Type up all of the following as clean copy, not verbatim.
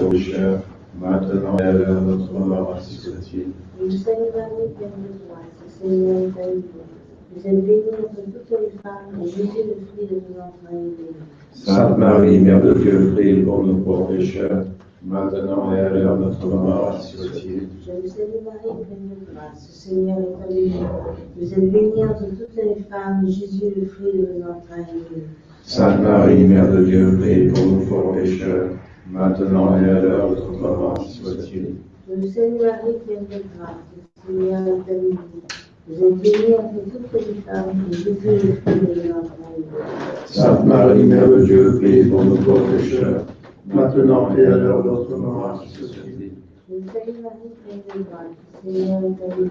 nos pécheurs, maintenant et à l'heure de notre mort, ainsi soit-il. Je salue Marie, pleine de grâce, le Seigneur est avec vous. Vous êtes bénie entre toutes les femmes, et Jésus, le fruit de vos entrailles, est béni. Sainte Marie, Mère de Dieu, priez pour nous pauvres pécheurs, maintenant et à l'heure de notre mort, ainsi soit-il. Je vous salue Marie, pleine de grâce, le Seigneur est avec vous. Vous êtes bénie entre toutes les femmes, et Jésus, le fruit de vos entrailles, est béni. Sainte Marie, Mère de Dieu, priez pour nous pauvres pécheurs, maintenant et à l'heure de notre mort, ainsi soit-il. Je vous salue Marie, pleine de grâce, le Seigneur est avec vous. Vous êtes bénie entre toutes les femmes, et Jésus, le fruit de vos entrailles, est béni. Sainte Marie, Mère de Dieu, priez pour nous pauvres pécheurs, maintenant et à l'heure de notre mort, ainsi soit-il. Je vous salue Marie, pleine de grâce, le Seigneur est avec vous.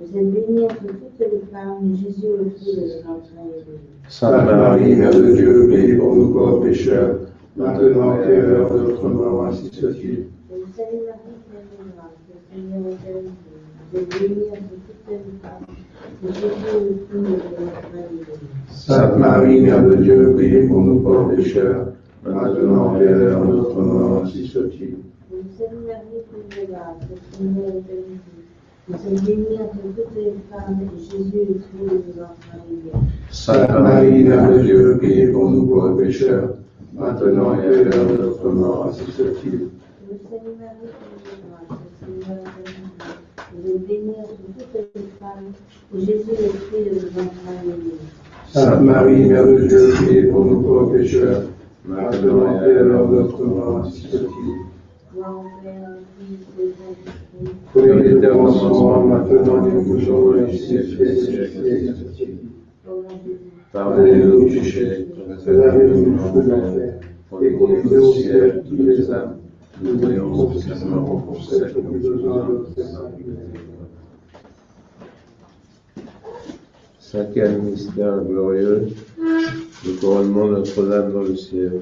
Vous êtes bénie entre toutes les femmes, et Jésus, le fruit de vos entrailles, est béni. Sainte Marie, Mère de Dieu, priez pour nous pauvres pécheurs, maintenant et à l'heure de notre mort, ainsi soit-il. Je vous salue Marie, pleine de grâce, le Seigneur est avec vous. Vous êtes bénie entre toutes les femmes, et Jésus, le fruit de vos entrailles, est béni. Sainte Marie, Mère de Dieu, priez pour nous pauvres pécheurs, maintenant et à l'heure de notre mort, ainsi soit-il. Je vous salue Marie, pleine de grâce, le Seigneur est avec vous. Vous êtes bénie entre toutes les femmes, et Jésus, le fruit de vos entrailles, est béni. Sainte Marie, Mère de Dieu, priez pour nous pauvres pécheurs, maintenant et à l'heure de notre mort, ainsi soit-il. Je vous salue Marie, pleine de grâce, le Seigneur est avec vous. Vous êtes bénie entre toutes les femmes, et Jésus, le fruit de vos entrailles, est béni. Sainte Marie, Mère de Dieu, priez pour nous pauvres pécheurs, maintenant et à l'heure de notre mort, ainsi soit-il. Gloire au Père, au Fils et au Saint-Esprit. Pour l'éternellement, maintenant et toujours et au siècle des siècles. Ô mon Jésus, Pardonnez-nous nos péchés, préservez-nous du feu de l'enfer, et conduisez au ciel toutes les âmes. Nous prions spécialement pour celles qui ont besoin de votre sainteté. Cinquième mystère glorieux, le couronnement de Notre-Dame dans le ciel.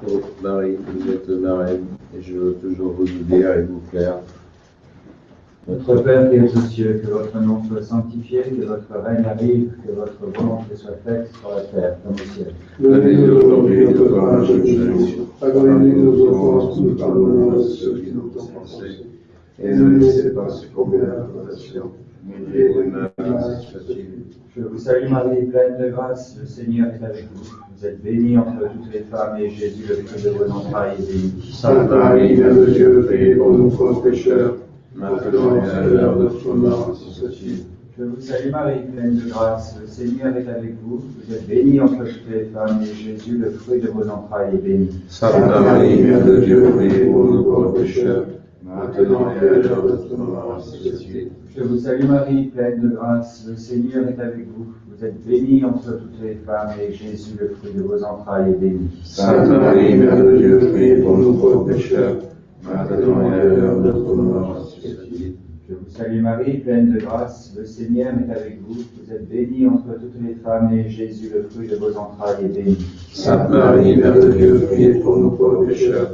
Ô Marie, vous êtes ma reine, et je veux toujours vous obéir et vous plaire. Notre Père qui es aux cieux, que votre nom soit sanctifié, que votre règne arrive, que votre volonté soit faite sur la terre comme au ciel. Donnez-nous aujourd'hui notre pain de chaque jour. Pardonnez-nous nos offenses, nous pardonnons à ceux qui nous ont offensés. Et ne nous laissez pas succomber à la tentation, mais livrez-nous du mal, ainsi soit-il. Je vous salue Marie, pleine de grâce, le Seigneur est avec vous. Vous êtes bénie entre toutes les femmes, et Jésus, le fruit de vos entrailles, est béni. Sainte Marie, Mère de Dieu, priez pour nous pauvres pécheurs, maintenant et à l'heure de notre mort, ainsi soit-il. Je vous salue Marie, pleine de grâce, le Seigneur est avec vous. Vous êtes bénie entre toutes les femmes, et Jésus, le fruit de vos entrailles, est béni. Sainte Marie, Mère de Dieu, priez pour nous pauvres pécheurs, maintenant et à l'heure de notre mort, ainsi soit-il. Je vous salue Marie, pleine de grâce, le Seigneur est avec vous. Vous êtes bénie entre toutes les femmes, et Jésus, le fruit de vos entrailles, est béni. Sainte Marie, Mère de Dieu, priez pour nous pauvres pécheurs, maintenant et à l'heure de notre mort, ainsi soit-il. Je vous salue Marie, pleine de grâce, le Seigneur est avec vous. Vous êtes bénie entre toutes les femmes, et Jésus, le fruit de vos entrailles, est béni. Sainte Marie, Mère de Dieu, priez pour nous pauvres pécheurs,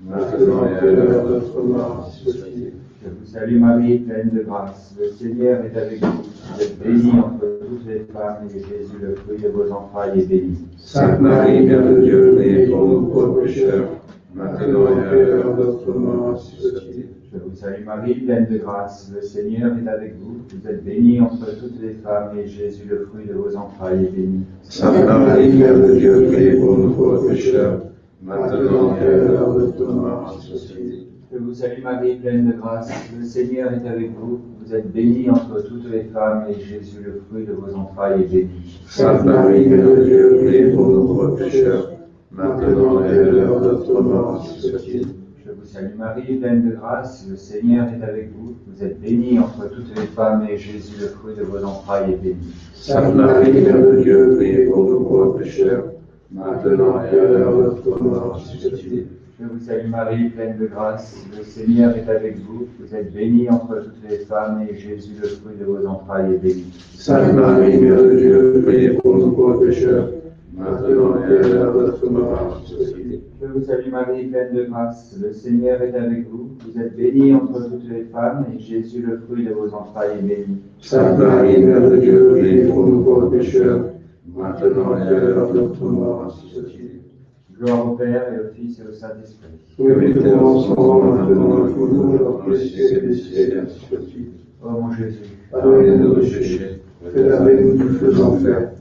maintenant et à l'heure de notre mort, ainsi soit-il. Je vous salue Marie, pleine de grâce, le Seigneur est avec vous. Vous êtes bénie entre toutes les femmes, et Jésus, le fruit de vos entrailles, est béni. Sainte Marie, Mère de Dieu, priez pour nous pauvres pécheurs, maintenant et à l'heure de notre mort, ainsi soit-il. Je vous salue Marie, pleine de grâce, le Seigneur est avec vous. Vous êtes bénie entre toutes les femmes, et Jésus, le fruit de vos entrailles, est béni. Sainte Marie, Mère de Dieu, priez pour nous pauvres pécheurs, maintenant et à l'heure de notre mort, ainsi soit-il. Je vous salue Marie, pleine de grâce, le Seigneur est avec vous. Vous êtes bénie entre toutes les femmes, et Jésus, le fruit de vos entrailles, est béni. Sainte Marie, Mère de Dieu, priez pour nous pauvres pécheurs, maintenant et à l'heure de notre mort, ainsi soit-il. Je vous salue Marie, pleine de grâce, le Seigneur est avec vous. Vous êtes bénie entre toutes les femmes, et Jésus, le fruit de vos entrailles, est béni. Sainte Marie, Mère de Dieu, priez pour nous pauvres pécheurs, maintenant et à l'heure de notre mort, ainsi soit-il. Je vous salue Marie, pleine de grâce, le Seigneur est avec vous. Vous êtes bénie entre toutes les femmes, et Jésus, le fruit de vos entrailles, est béni. Sainte Marie, Mère de Dieu, priez pour nous pauvres pécheurs, maintenant et à l'heure de notre mort, ainsi soit-il. Je vous salue Marie, pleine de grâce, le Seigneur est avec vous. Vous êtes bénie entre toutes les femmes, et Jésus, le fruit de vos entrailles, est béni. Sainte Marie, Mère de Dieu, priez pour nous pauvres pécheurs, maintenant et à l'heure de notre mort, ainsi soit-il. Gloire au Père et au Fils et au Saint-Esprit. Comme il était au commencement, maintenant, et toujours, et dans tous les siècles des siècles, ainsi soit-il. Ô mon Jésus, Pardonnez-nous nos péchés, préservez-nous du feu de l'enfer,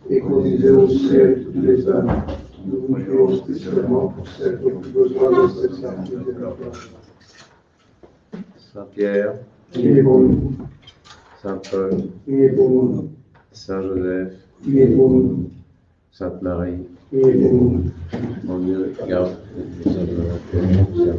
et conduisez au ciel toutes les âmes. Nous prions spécialement pour celles qui ont plus besoin de cette sainte miséricorde. Saint Pierre, Priez pour nous, Saint Paul, priez pour nous, Saint Joseph, priez pour nous, Sainte Marie, priez pour nous. mon Dieu, garde les œuvres de la paix.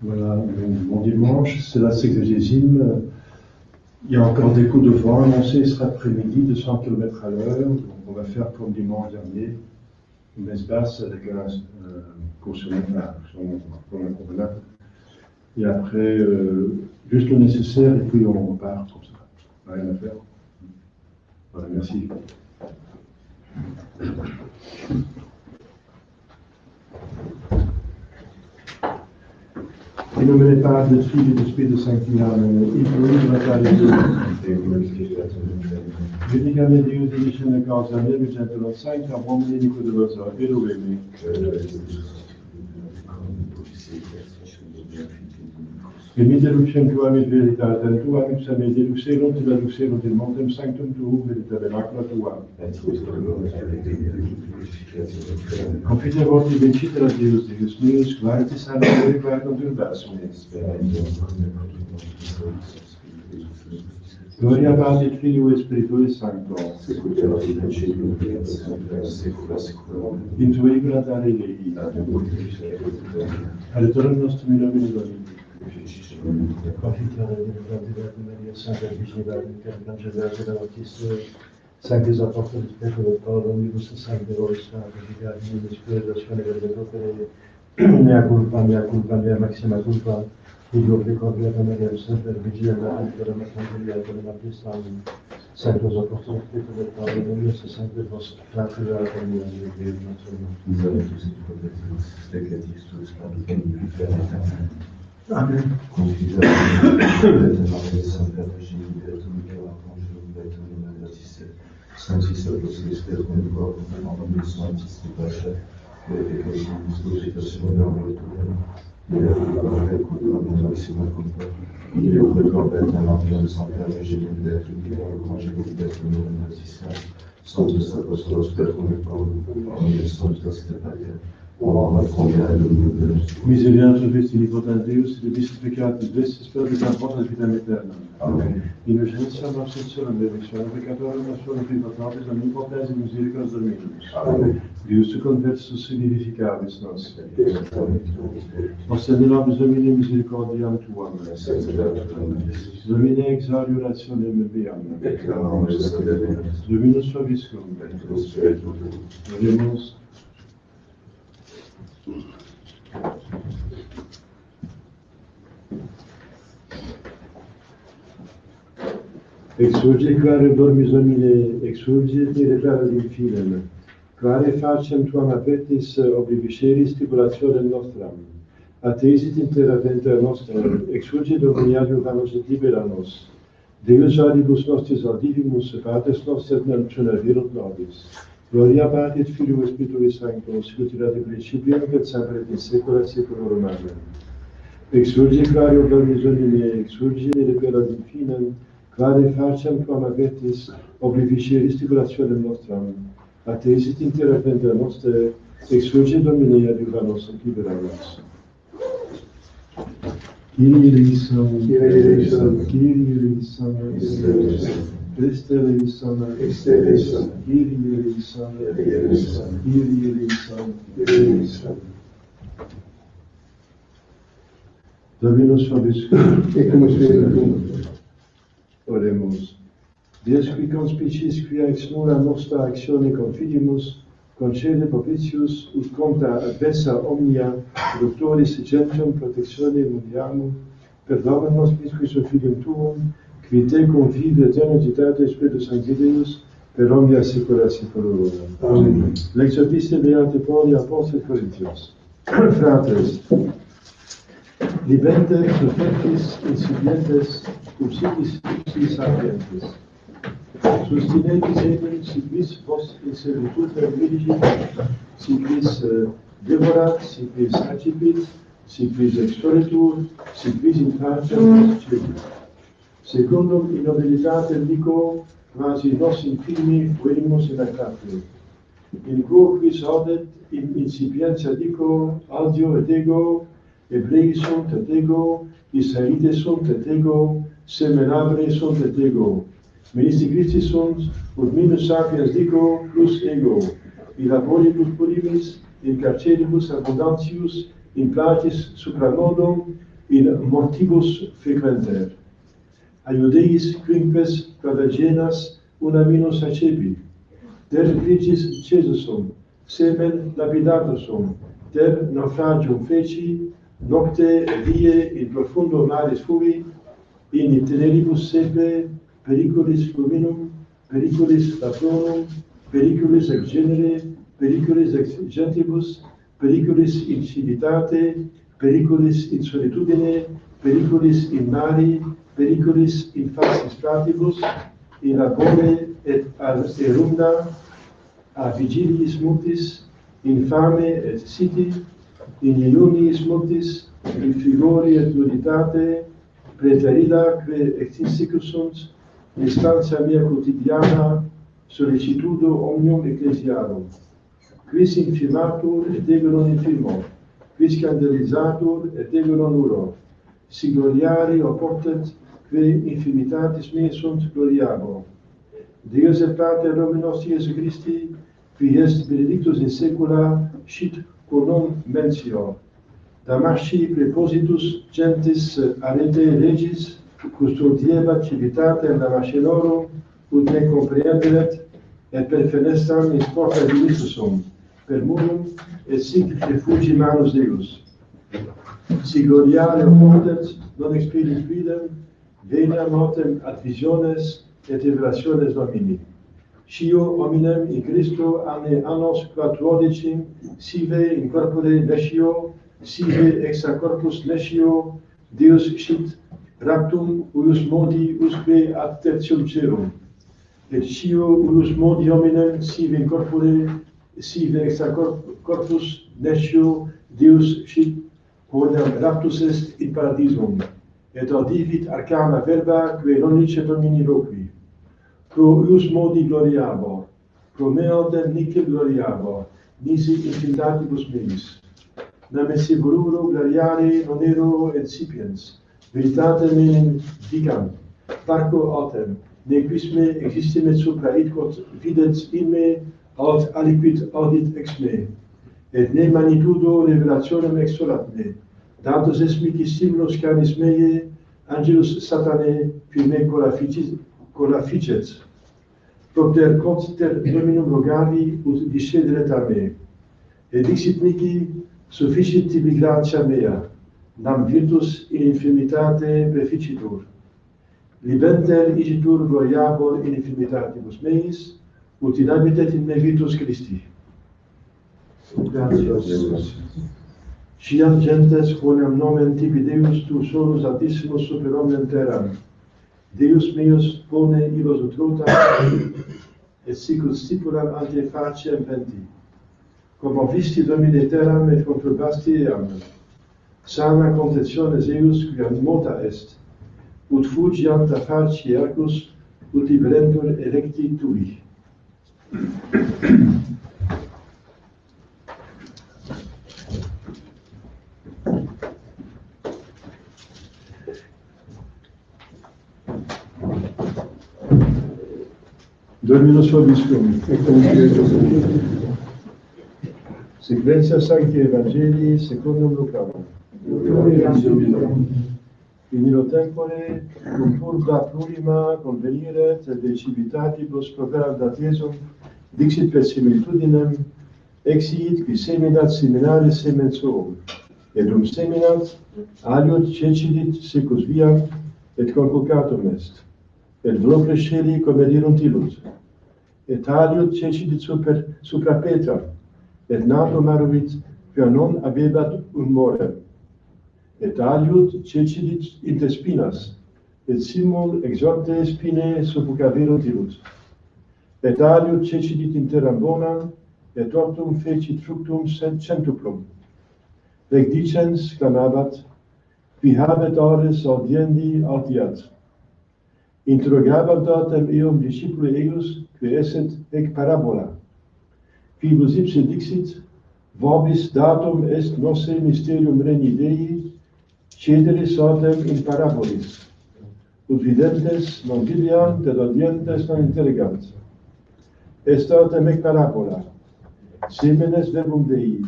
Voilà, mon dimanche, c'est la 60e. Il y a encore des coups de vent annoncés cet après-midi de 100 km à l'heure. Donc on va faire comme dimanche dernier, une messe basse avec un cours sur la promenade. Et après, juste le nécessaire et puis on repart comme ça. Rien à faire. Voilà, merci. In nome del Padre, del Figlio e dello Spirito Santo, Amen. Incluindo Natale Benedicate Dio, dice nella cosa, nel vicente lo Santo, a buon medico dello so, e dovemi. Venite lucem tuam et veritatem tuam ipsa me deluxerum te la luxerum del montem sanctum tuum et tabernacula tuam. Confite voti vincite la Deus meus, claritis anime quaerum turbasum. Gloria Patri et Filio et Spiritui Sancto. In tui gradare Dei. Adiutorium nostrum in nomine Domini. Confitare di Vergine Maria, Santa Virgine Angela, Battista, Sanctis Apostolis Petro, Paolo, Omnibus Sanctoris, Vicarium, Spiritus, Mea culpa, mea maxima culpa, Figlio Precordiata Maria, Santa Virgine Angela, Maria, Battista, Sanctus Apostolis Petro, Paolo, Omnibus Sanctoris, Fratria, Amen. Misericordia Christi, Nipotens Deus, de bis peccatis vestis per peccatis vitam aeterna. Amen. Innocentiam abstentionem benedictionem peccatorum nostrum privatis omnipotens misericordias Dominus. Amen. Deus te conversus vivificabis nos. Nostra nobis Domine misericordiam tuam. Domine exaudi orationem meam. Dominus vobiscum. Oremus. Exurge clare dormis Domine, exurge te repara infinem, clare facem tuam apertis oblivisceris tribulationem nostram, ateisit intera venter nostra, exurge Domine adiuvanos et libera nos, Deus adibus nostris audivimus, Patres nostri et nunc nobis. Gloria Patri et Filio et Spiritui Sancto, sicut erat in principio et semper et in saecula saeculorum. Amen. Exurge clare dormis Domine, exurge repara infinem, clare facem tuam apertis oblivisceris tribulationem nostram, ateisit intera venter nostra, exurge Domine adiuvanos et libera nos. Kyrie eleison, Kyrie eleison, Kyrie eleison, Christe eleison, Christe eleison, Kyrie eleison, Kyrie eleison, Kyrie eleison, Kyrie eleison. Dominus vobiscum, et cum spiritum. Oremus. Deus qui conspicis quia ex nulla nostra actione confidimus, concede propitius ut contra adversa omnia doctoris gentium protectione mundiamum, perdona nos misquis filium tuum, qui te convive eternitate Spiritus Sancti Deus, per omnia saecula saeculorum. Amen. Lex episte beate Pauli Apostoli Corinthios. Fratres, libente perfectis incipientes cum sicis sapientis. Sustinetis enim si quis vos in servitude dirigit, si quis devorat, si quis accipit, si quis extoritur, si quis in pacem cedit. Secundum in nobilitatem dico, quasi nos infini venimus in actate. In quo quis audet in incipientia dico, audio et ego, Ebrei sunt et ego, Israelites sunt et ego, semenabre sunt et ego. Ministri Christi sunt, ut minus sapiens dico, plus ego. In laboribus purimis, in carceribus abundantius, in placis supramodum in mortibus frequenter. A Iudeis quinques quadragenas una minus acepi, ter regis Cesusum, semen lapidatusum, ter naufragium feci, nocte et die in profundo maris fui, in itineribus sepe, periculis fluminum, periculis latronum, periculis ex genere, periculis ex gentibus, periculis in civitate, periculis in solitudine, periculis in mari, periculis in falsis fratibus, in labore et erunda, a vigiliis multis, in fame et siti, in iluniis multis, in frigori et nuditate, praeteridaque extinsicu sunt, distantia mea quotidiana, sollicitudo omnium ecclesiarum. Quis infirmatur et ego non infirmo, quis scandalizatur et ego non uro, si gloriari oportet, que infirmitatis me sunt gloriabo. Deus et Pater Domini nostri Iesu Christi, qui est benedictus in saecula, sit quorum mentio. Damasci prepositus gentis arete regis, custodiebat civitatem Damascenorum, ut ne comprehenderet, et per fenestram in porta divisusum, per murum, et sic refugi manus Deus. Si gloriare oportet, non experit quidem, venia motem ad visiones et revelationes Domini. Scio hominem in Christo annos quattuordicim, sive in corpore nescio, sive exa corpus nescio, Deus sit raptum uius modi usque ad tertium cerum. Et scio uius modi hominem sive in corpore, sive exa corpus nescio, Deus sit quodam raptus est in paradisum. Et audivit arcana verba, que non licet Domini loqui. Pro ius modi gloriabor, pro meodem nicel gloriabor, nisi infindatibus meis. Nam esse voluro gloriare non ero et sapiens, veritate menem dicam, parco autem, ne quis me existimet supra id quod videns in me, aut aliquid audit ex me, et ne magnitudo revelationem extorat me, datus est mihi stimulus canis mei, angelus satanae, qui me colaficet, propter conster Dominum rogavi, ut discederet a me. Et dixit mihi, sufficit tibi gratia mea, nam virtus in infirmitate perficitur. Libenter igitur gloriabor in infirmitatibus meis, ut inhabitet in me virtus Christi. Gratias. Sciam gentes quoniam nomen tibi Deus tu solus altissimus super omnem terram. Deus meus pone illos ut rota, et sicut stipulam ante faciem penti. Como visti Domine terram et conturbasti eam. Sana contentiones eius quiam mota est, ut fugiant a faci ercus, ut liberentur electi tui. Dominus vobiscum, et cum spiritu tuo. Sequentia Sancti Evangelii secundum Lucam. In illo tempore, cum purga plurima conveniret, et de civitatibus proverat Iesum, dixit per similitudinem, exiit qui seminat seminaris semen suum, et seminat, aliud cecidit secus viam, et conculcatum est, et vlopre sceli comedirunt illud, et aliud cecidit supra Petra, et natum aruvit, quia non abebat morem, et aliud cecidit inter spinas, et simul exorte spinae suffocaverunt illud, et aliud cecidit in terram bonam, et ortum fecit fructum centuplum. Rec dicens clamabat, qui habet aures audiendi autiat. Interrogabant autem eum discipuli eius, que esset ec parabola. Quibus ipse dixit, vobis datum est nosse mysterium regni Dei, cederis autem in parabolis, ut videntes non videant, et audientes non interrogant. Est autem ec parabola, semenes verbum Dei,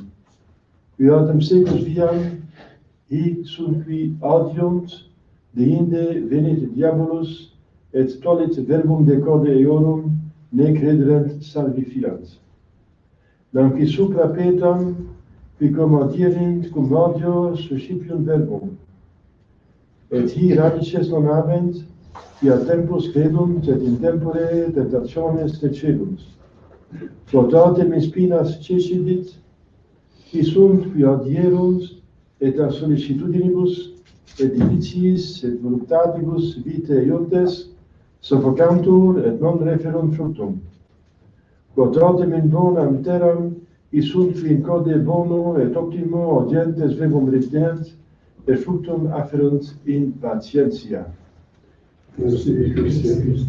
U autem secus viam, hic sunt qui audiunt, deinde venit diabolus, et tolit verbum de corde eorum, ne crederent salvi filant. Nam qui supra petam, qui commodierint cum audio suscipium verbum. Et hi radices non habent, qui a tempus credunt, et in tempore tentationes decedunt. Quotatem in spinas cecidit, qui sunt qui audierunt, et a sollicitudinibus, et divitiis, et voluptatibus vitae iuntes, suffocantur, et non referunt fructum. Quotatem in bonam terram, qui sunt qui in code bono, et optimo audientes verbum retinent, et fructum afferunt in patientia. Merci, Christ.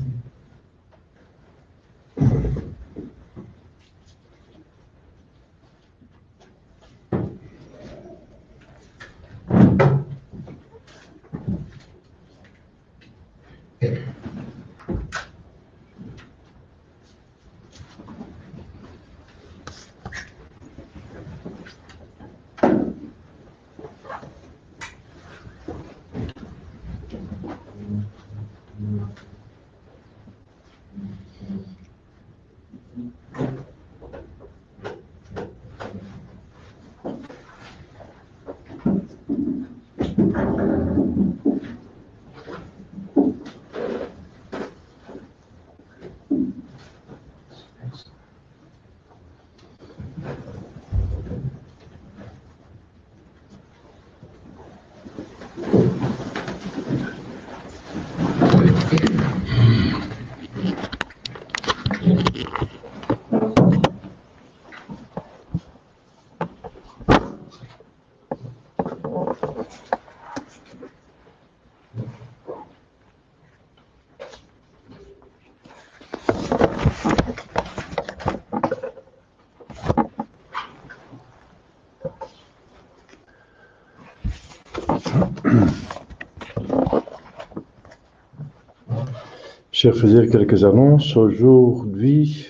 Chers frères, quelques annonces. Aujourd'hui,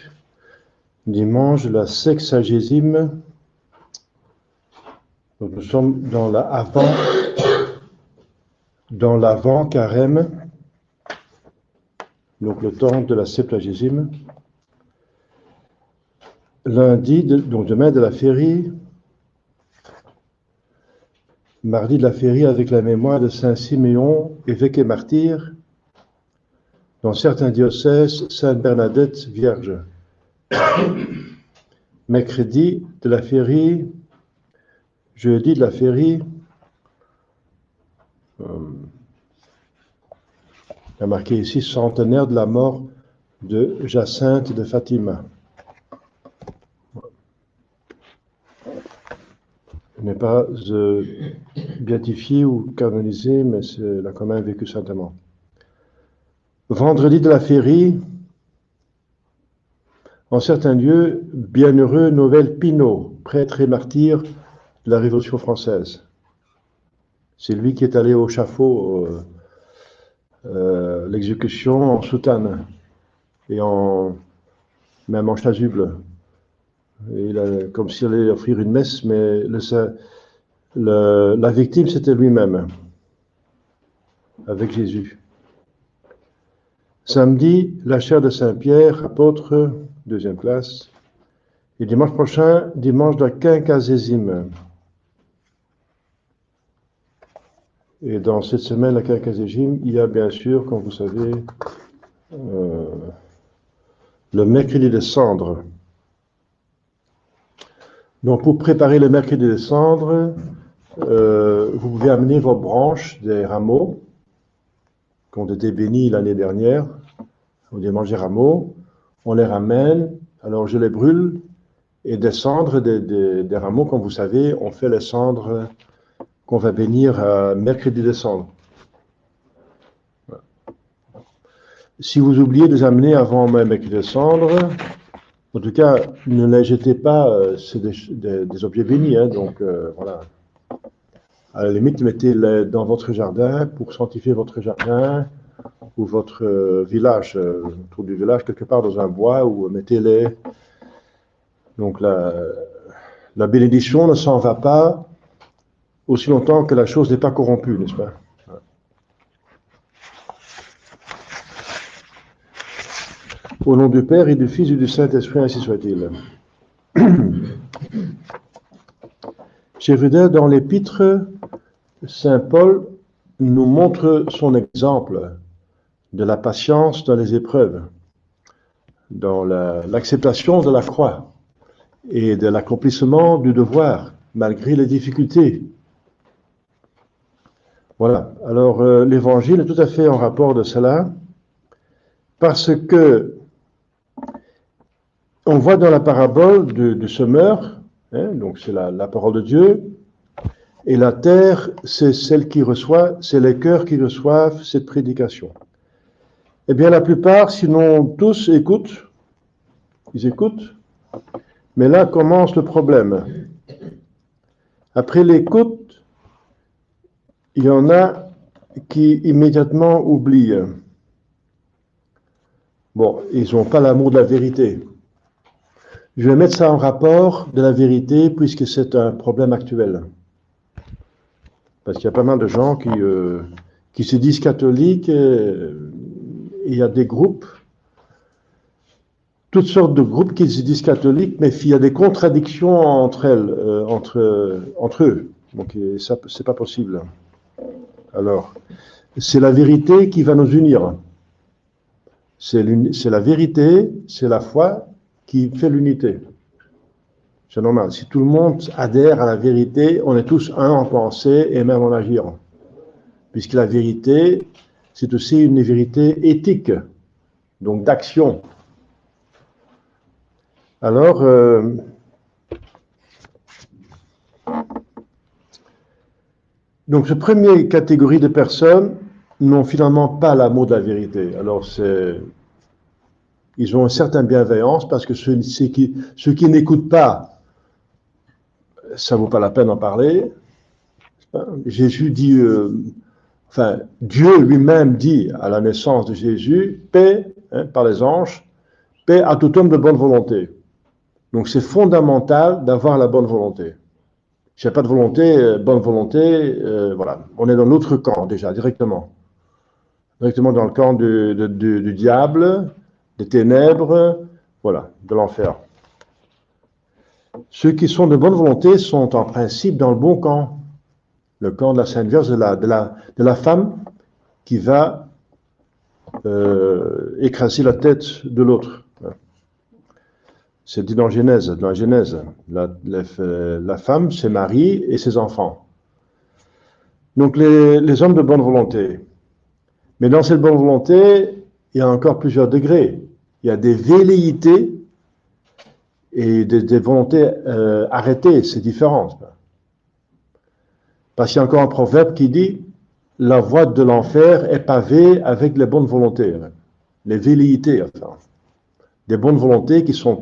dimanche, la 60e. Donc nous sommes dans l'avant-carême, donc le temps de la 70e. Lundi, donc demain de la féerie. Mardi de la féerie avec la mémoire de Saint Siméon, évêque et martyr. Dans certains diocèses, Sainte Bernadette Vierge. Mercredi de la féerie, jeudi de la féerie, il a marqué ici centenaire de la mort de Jacinthe de Fatima. Elle n'est pas béatifiée ou canonisée, mais elle a quand même vécu saintement. Vendredi de la féerie, en certains lieux, bienheureux Noël Pinault, prêtre et martyr de la Révolution française. C'est lui qui est allé au chaffaut, l'exécution en soutane et même en chasuble. Et comme s'il allait offrir une messe, mais la victime c'était lui-même, avec Jésus. Samedi, la chaire de Saint-Pierre, apôtre, deuxième classe. Et dimanche prochain, dimanche de la quinquagésime. Et dans cette semaine, la quinquagésime, il y a bien sûr, comme vous savez, le mercredi des cendres. Donc pour préparer le mercredi des cendres, vous pouvez amener vos branches des rameaux qui ont été bénis l'année dernière, au dimanche des rameaux. On les ramène, alors je les brûle, et des cendres des rameaux, comme vous savez, on fait les cendres qu'on va bénir à mercredi des cendres. Voilà. Si vous oubliez de les amener avant mercredi des cendres, en tout cas, ne les jetez pas, c'est des objets bénis, hein, donc voilà. À la limite, mettez-les dans votre jardin pour sanctifier votre jardin ou votre village, autour du village, quelque part dans un bois, ou mettez-les. Donc là, La bénédiction ne s'en va pas aussi longtemps que la chose n'est pas corrompue, n'est-ce pas? Au nom du Père et du Fils et du Saint-Esprit, ainsi soit-il. Chers frères, dans l'épître, Saint Paul nous montre son exemple de la patience dans les épreuves, dans l'acceptation de la croix et de l'accomplissement du devoir, malgré les difficultés. Voilà, alors l'évangile est tout à fait en rapport de cela, parce que on voit dans la parabole du semeur, donc c'est la parole de Dieu, et la terre, c'est celle qui reçoit, c'est les cœurs qui reçoivent cette prédication. Eh bien, la plupart, sinon tous, écoutent, ils écoutent, mais là commence le problème. Après l'écoute, il y en a qui immédiatement oublient. Bon, ils n'ont pas l'amour de la vérité. Je vais mettre ça en rapport de la vérité puisque c'est un problème actuel. Parce qu'il y a pas mal de gens qui se disent catholiques, il y a des groupes, toutes sortes de groupes qui se disent catholiques, mais il y a des contradictions entre eux. Donc ça, c'est pas possible. Alors, c'est la vérité qui va nous unir. C'est la vérité, c'est la foi qui fait l'unité. C'est normal. Si tout le monde adhère à la vérité, on est tous un en pensée et même en agir. Puisque la vérité, c'est aussi une vérité éthique, donc d'action. Alors, donc cette première catégorie de personnes n'ont finalement pas l'amour de la vérité. Alors, ils ont une certaine bienveillance parce que ceux qui n'écoutent pas, ça vaut pas la peine d'en parler. Jésus dit, Dieu lui-même dit à la naissance de Jésus, paix, par les anges, paix à tout homme de bonne volonté. Donc c'est fondamental d'avoir la bonne volonté. Si il n'y a pas de volonté, bonne volonté, voilà, on est dans l'autre camp déjà, directement dans le camp du diable, des ténèbres, voilà, de l'enfer. Ceux qui sont de bonne volonté sont en principe dans le bon camp, le camp de la Sainte Vierge, de la femme qui va écraser la tête de l'autre. C'est dit dans la Genèse. La femme, c'est Marie et ses enfants. Donc les hommes de bonne volonté. Mais dans cette bonne volonté, il y a encore plusieurs degrés. Il y a des velléités et des volontés arrêtées, c'est différent. Parce qu'il y a encore un proverbe qui dit « La voie de l'enfer est pavée avec les bonnes volontés ». Les velléités, enfin. Des bonnes volontés qui sont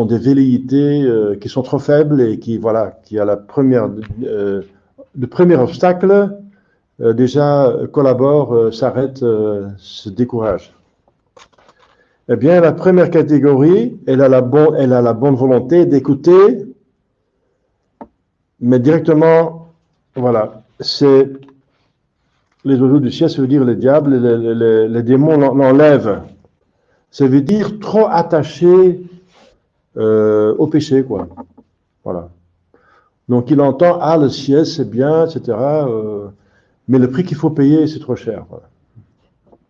des velléités qui sont trop faibles et qui a le premier obstacle, déjà collabore, s'arrête, se décourage. Eh bien, la première catégorie, elle a la bonne volonté d'écouter, mais directement, voilà, c'est les oiseaux du ciel, ça veut dire les diables, les démons l'enlèvent. Ça veut dire trop attaché au péché, quoi. Voilà. Donc il entend, le ciel c'est bien, etc. Mais le prix qu'il faut payer, c'est trop cher. Voilà.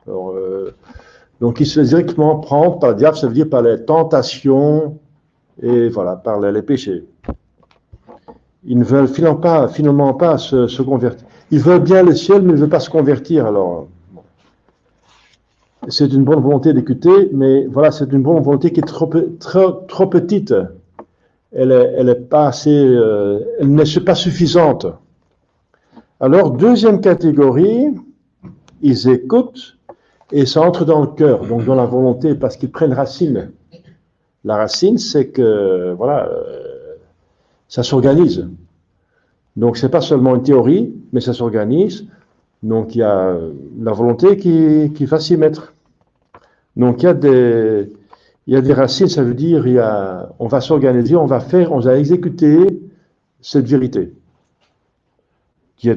Alors, donc il se laisse directement prendre par le diable, ça veut dire par les tentations et voilà, par les péchés. Ils ne veulent finalement pas se convertir. Ils veulent bien le ciel, mais ils ne veulent pas se convertir. Alors, c'est une bonne volonté d'écouter, mais voilà, c'est une bonne volonté qui est trop petite. Elle est pas assez, elle n'est pas suffisante. Alors, deuxième catégorie, ils écoutent et ça entre dans le cœur, donc dans la volonté, parce qu'ils prennent racine. La racine, c'est que, voilà, ça s'organise. Donc, c'est pas seulement une théorie, mais ça s'organise. Donc, il y a la volonté qui va s'y mettre. Donc, il Il y a des racines, ça veut dire on va s'organiser, on va exécuter cette vérité qui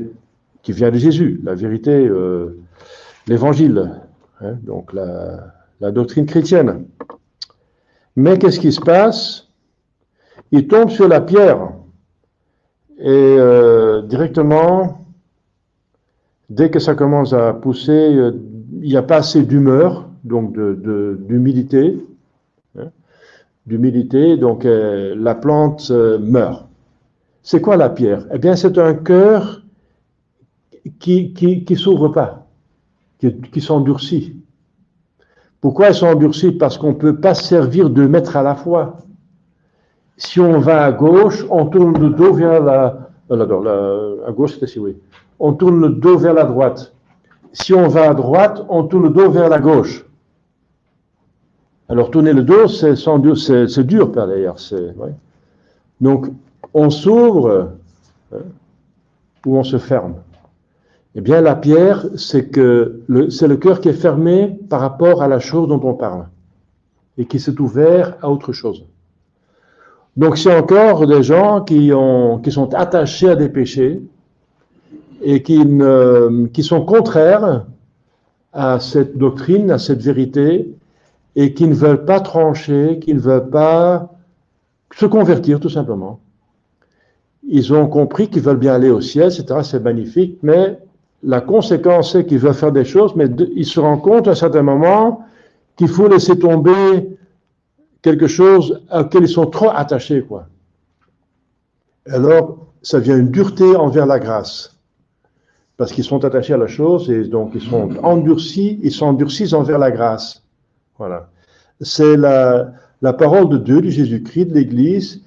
vient de Jésus, la vérité, l'évangile, hein, donc la doctrine chrétienne. Mais qu'est-ce qui se passe? Il tombe sur la pierre et directement, dès que ça commence à pousser, il n'y a pas assez d'humeur, donc d'humilité, hein, donc la plante meurt. C'est quoi la pierre? Eh bien, c'est un cœur qui s'ouvre pas, qui s'endurcit. Pourquoi ils sont endurcis? Parce qu'on ne peut pas servir 2 maîtres à la fois. Si on va à gauche, on tourne le dos vers à gauche, c'est ici, oui. On tourne le dos vers la droite. Si on va à droite, on tourne le dos vers la gauche. Alors, tourner le dos, c'est dur par d'ailleurs. Ouais. Donc, on s'ouvre ou on se ferme. Eh bien, la pierre, c'est le cœur qui est fermé par rapport à la chose dont on parle et qui s'est ouvert à autre chose. Donc, c'est encore des gens qui sont attachés à des péchés et qui sont contraires à cette doctrine, à cette vérité, et qui ne veulent pas trancher, qui ne veulent pas se convertir, tout simplement. Ils ont compris qu'ils veulent bien aller au ciel, etc., c'est magnifique, mais la conséquence, c'est qu'ils veulent faire des choses, mais ils se rendent compte à un certain moment qu'il faut laisser tomber quelque chose auquel ils sont trop attachés, quoi. Alors, ça devient une dureté envers la grâce, parce qu'ils sont attachés à la chose, et donc ils s'endurcissent envers la grâce. Voilà. C'est la parole de Dieu, de Jésus-Christ, de l'Église,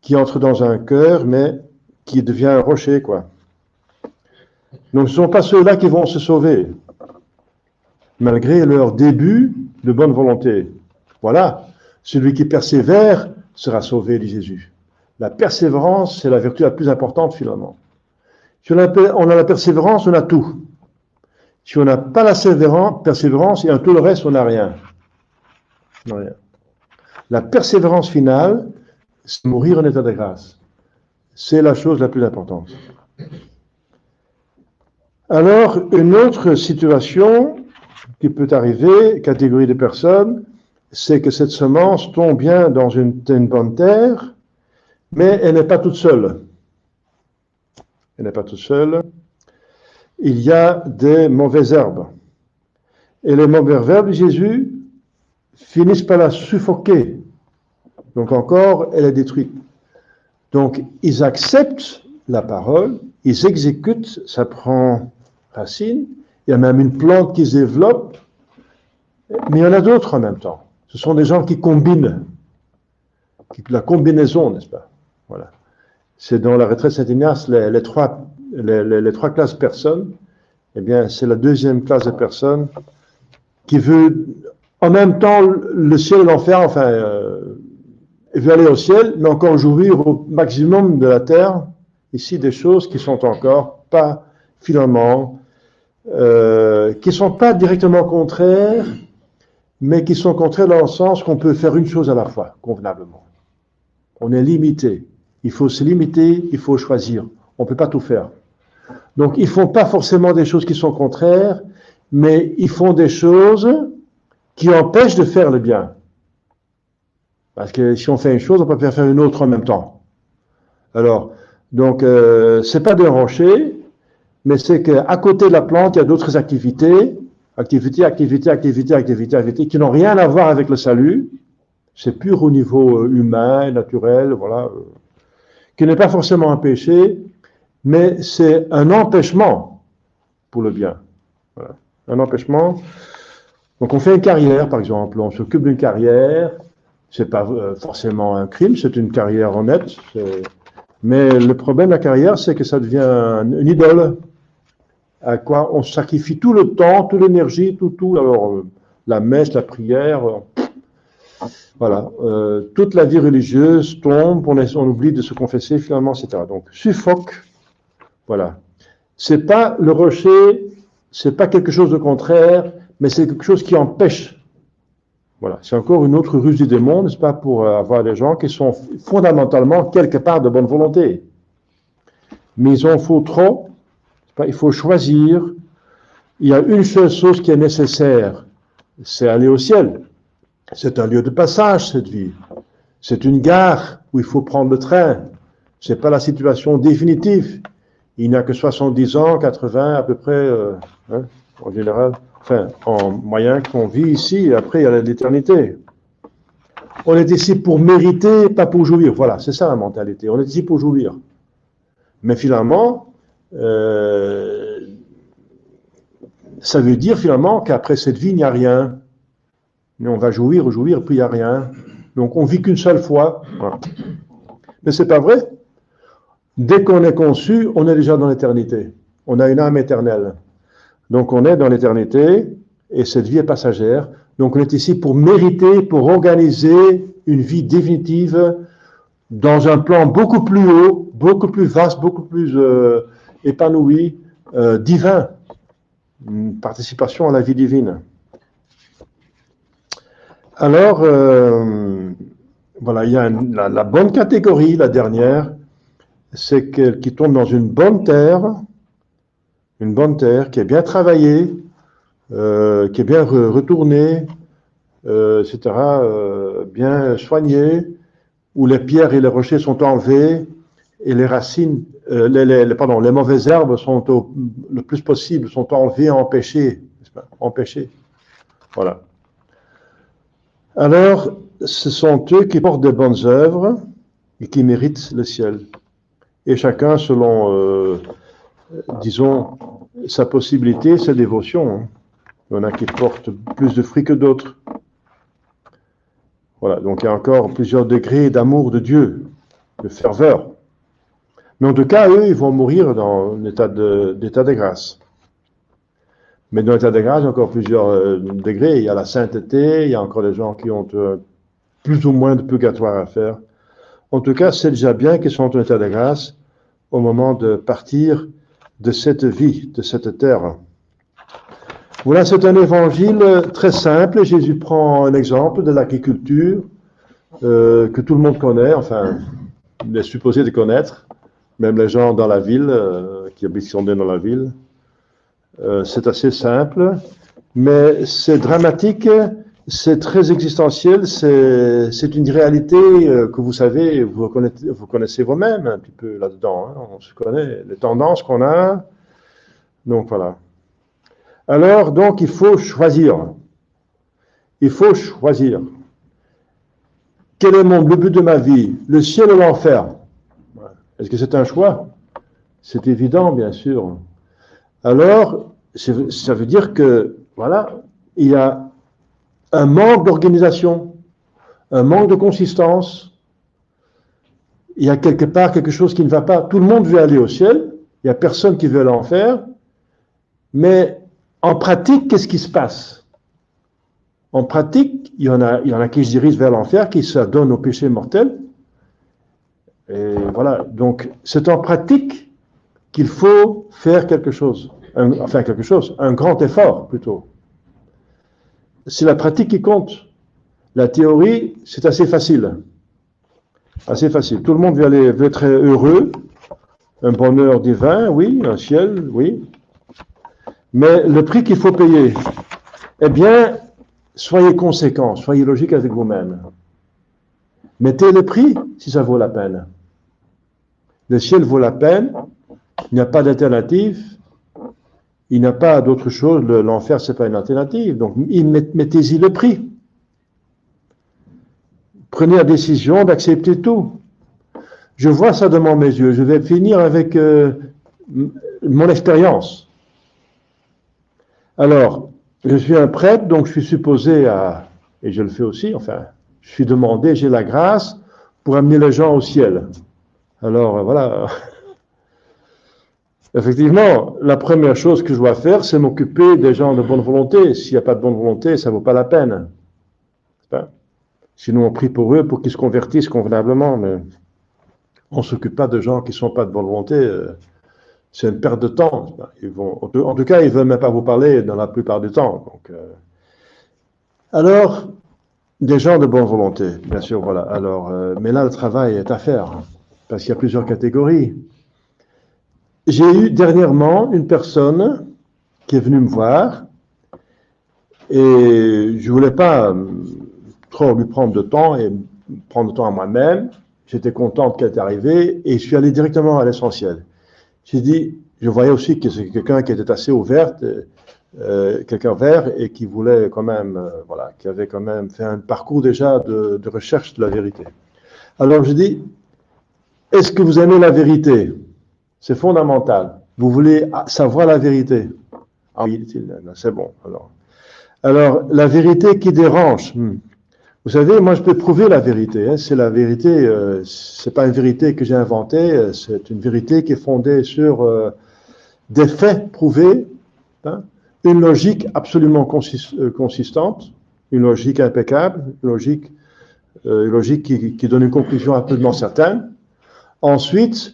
qui entre dans un cœur, mais qui devient un rocher, quoi. Donc, ce ne sont pas ceux-là qui vont se sauver, malgré leur début de bonne volonté. Voilà. Celui qui persévère sera sauvé, dit Jésus. La persévérance, c'est la vertu la plus importante, finalement. Si on a la persévérance, on a tout. Si on n'a pas la persévérance et tout le reste, on n'a rien. Rien. La persévérance finale, c'est mourir en état de grâce. C'est la chose la plus importante. Alors, une autre situation qui peut arriver, catégorie de personnes, c'est que cette semence tombe bien dans une bonne terre, mais elle n'est pas toute seule. Elle n'est pas toute seule. Il y a des mauvaises herbes. Et les mauvaises herbes de Jésus finissent par la suffoquer. Donc encore, elle est détruite. Donc, ils acceptent la parole, ils exécutent, ça prend racine, il y a même une plante qui se développe, mais il y en a d'autres en même temps. Ce sont des gens qui combinent, la combinaison, n'est-ce pas? Voilà. C'est dans la retraite Saint-Ignace, les trois classes de personnes, eh bien, c'est la deuxième classe de personnes qui veut en même temps le ciel et l'enfer, enfin, il veut aller au ciel, mais encore jouir au maximum de la terre, ici des choses qui sont encore pas finalement, qui sont pas directement contraires, mais qui sont contraires dans le sens qu'on peut faire une chose à la fois, convenablement. On est limité. Il faut se limiter, il faut choisir. On ne peut pas tout faire. Donc, ils font pas forcément des choses qui sont contraires, mais ils font des choses qui empêchent de faire le bien. Parce que si on fait une chose, on peut faire une autre en même temps. Alors, donc, c'est pas des rochers, mais c'est qu'à côté de la plante, il y a d'autres activités qui n'ont rien à voir avec le salut. C'est pur au niveau humain, naturel, voilà, qui n'est pas forcément un péché, mais c'est un empêchement pour le bien. Voilà. Un empêchement. Donc on fait une carrière, par exemple, on s'occupe d'une carrière, c'est pas forcément un crime, c'est une carrière honnête, mais le problème de la carrière, c'est que ça devient une idole, à quoi on sacrifie tout le temps, toute l'énergie, tout, alors la messe, la prière, voilà, toute la vie religieuse tombe, on oublie de se confesser finalement, etc. Donc, suffoque, voilà. C'est pas le rocher, c'est pas quelque chose de contraire, mais c'est quelque chose qui empêche Voilà, c'est encore une autre ruse du démon, n'est-ce pas, pour avoir des gens qui sont fondamentalement quelque part de bonne volonté. Mais ils en faut trop, il faut choisir. Il y a une seule chose qui est nécessaire, c'est aller au ciel. C'est un lieu de passage, cette vie. C'est une gare où il faut prendre le train. C'est pas la situation définitive. Il n'y a que 70 ans, 80 à peu près, en général, enfin, en moyen qu'on vit ici, et après il y a l'éternité. On est ici pour mériter, pas pour jouir. Voilà, c'est ça la mentalité. On est ici pour jouir. Mais finalement, ça veut dire finalement qu'après cette vie, il n'y a rien. Mais on va jouir, puis il n'y a rien. Donc on vit qu'une seule fois. Voilà. Mais c'est pas vrai. Dès qu'on est conçu, on est déjà dans l'éternité. On a une âme éternelle. Donc on est dans l'éternité, et cette vie est passagère. Donc on est ici pour mériter, pour organiser une vie définitive dans un plan beaucoup plus haut, beaucoup plus vaste, beaucoup plus épanoui, divin. Une participation à la vie divine. Alors, voilà, il y a la bonne catégorie, la dernière, c'est qui tombe dans une bonne terre qui est bien travaillée, qui est bien retournée, etc., bien soignée, où les pierres et les rochers sont enlevés, et les racines, les mauvaises herbes sont le plus possible, sont enlevées, empêchées, empêchées. Voilà. Alors, ce sont eux qui portent de bonnes œuvres et qui méritent le ciel. Et chacun selon, disons, sa possibilité, sa dévotion. Hein. Il y en a qui portent plus de fruits que d'autres. Voilà, donc il y a encore plusieurs degrés d'amour de Dieu, de ferveur. Mais en tout cas, eux, ils vont mourir dans l'état de grâce. Mais dans l'état de grâce, il y a encore plusieurs degrés. Il y a la sainteté, il y a encore des gens qui ont plus ou moins de purgatoire à faire. En tout cas, c'est déjà bien qu'ils sont en état de grâce au moment de partir de cette vie, de cette terre. Voilà, c'est un évangile très simple. Jésus prend un exemple de l'agriculture que tout le monde connaît, enfin, il est supposé de connaître, même les gens dans la ville, qui habitent dans la ville. C'est assez simple, mais c'est dramatique, c'est très existentiel, c'est une réalité que vous savez, vous connaissez vous-même un petit peu là-dedans, hein, on se connaît, les tendances qu'on a, donc voilà. Alors, donc, il faut choisir. Il faut choisir. Quel est le but de ma vie? Le ciel ou l'enfer? Est-ce que c'est un choix? C'est évident, bien sûr. Alors, ça veut dire que, voilà, il y a un manque d'organisation, un manque de consistance. Il y a quelque part quelque chose qui ne va pas. Tout le monde veut aller au ciel, il n'y a personne qui veut aller en enfer, mais en pratique, qu'est-ce qui se passe? En pratique, il y en a qui se dirigent vers l'enfer, qui s'adonnent au péché mortel. Et voilà, donc c'est en pratique qu'il faut faire quelque chose. Un grand effort plutôt. C'est la pratique qui compte. La théorie, c'est assez facile. Assez facile. Tout le monde veut être heureux, un bonheur divin, oui, un ciel, oui. Mais le prix qu'il faut payer, eh bien, soyez conséquents, soyez logiques avec vous-même. Mettez le prix si ça vaut la peine. Le ciel vaut la peine, il n'y a pas d'alternative, il n'y a pas d'autre chose, l'enfer c'est pas une alternative, donc mettez-y le prix. Prenez la décision d'accepter tout. Je vois ça devant mes yeux, je vais finir avec mon expérience. Alors, je suis un prêtre, donc je suis supposé et je le fais aussi, enfin, je suis demandé, j'ai la grâce pour amener les gens au ciel. Alors, voilà. Effectivement, la première chose que je dois faire, c'est m'occuper des gens de bonne volonté. S'il n'y a pas de bonne volonté, ça ne vaut pas la peine. Sinon, on prie pour eux pour qu'ils se convertissent convenablement, mais on ne s'occupe pas de gens qui ne sont pas de bonne volonté. C'est une perte de temps. En tout cas, ils ne veulent même pas vous parler dans la plupart du temps. Donc, alors, des gens de bonne volonté, bien sûr, voilà. Alors, mais là, le travail est à faire, parce qu'il y a plusieurs catégories. J'ai eu dernièrement une personne qui est venue me voir, et je voulais pas trop lui prendre de temps et prendre de temps à moi-même. J'étais contente qu'elle était arrivée, et je suis allé directement à l'essentiel. J'ai dit, je voyais aussi que c'est quelqu'un qui était assez ouverte, quelqu'un vert, et qui voulait quand même, voilà, qui avait quand même fait un parcours déjà de recherche de la vérité. Alors je dis, est-ce que vous aimez la vérité? C'est fondamental. Vous voulez savoir la vérité? Ah oui, c'est bon. Alors, la vérité qui dérange. Vous savez, moi je peux prouver la vérité. Hein. C'est la vérité, c'est pas une vérité que j'ai inventée, c'est une vérité qui est fondée sur des faits prouvés, hein, une logique absolument consistante, une logique impeccable, une logique qui donne une conclusion absolument certaine. Ensuite,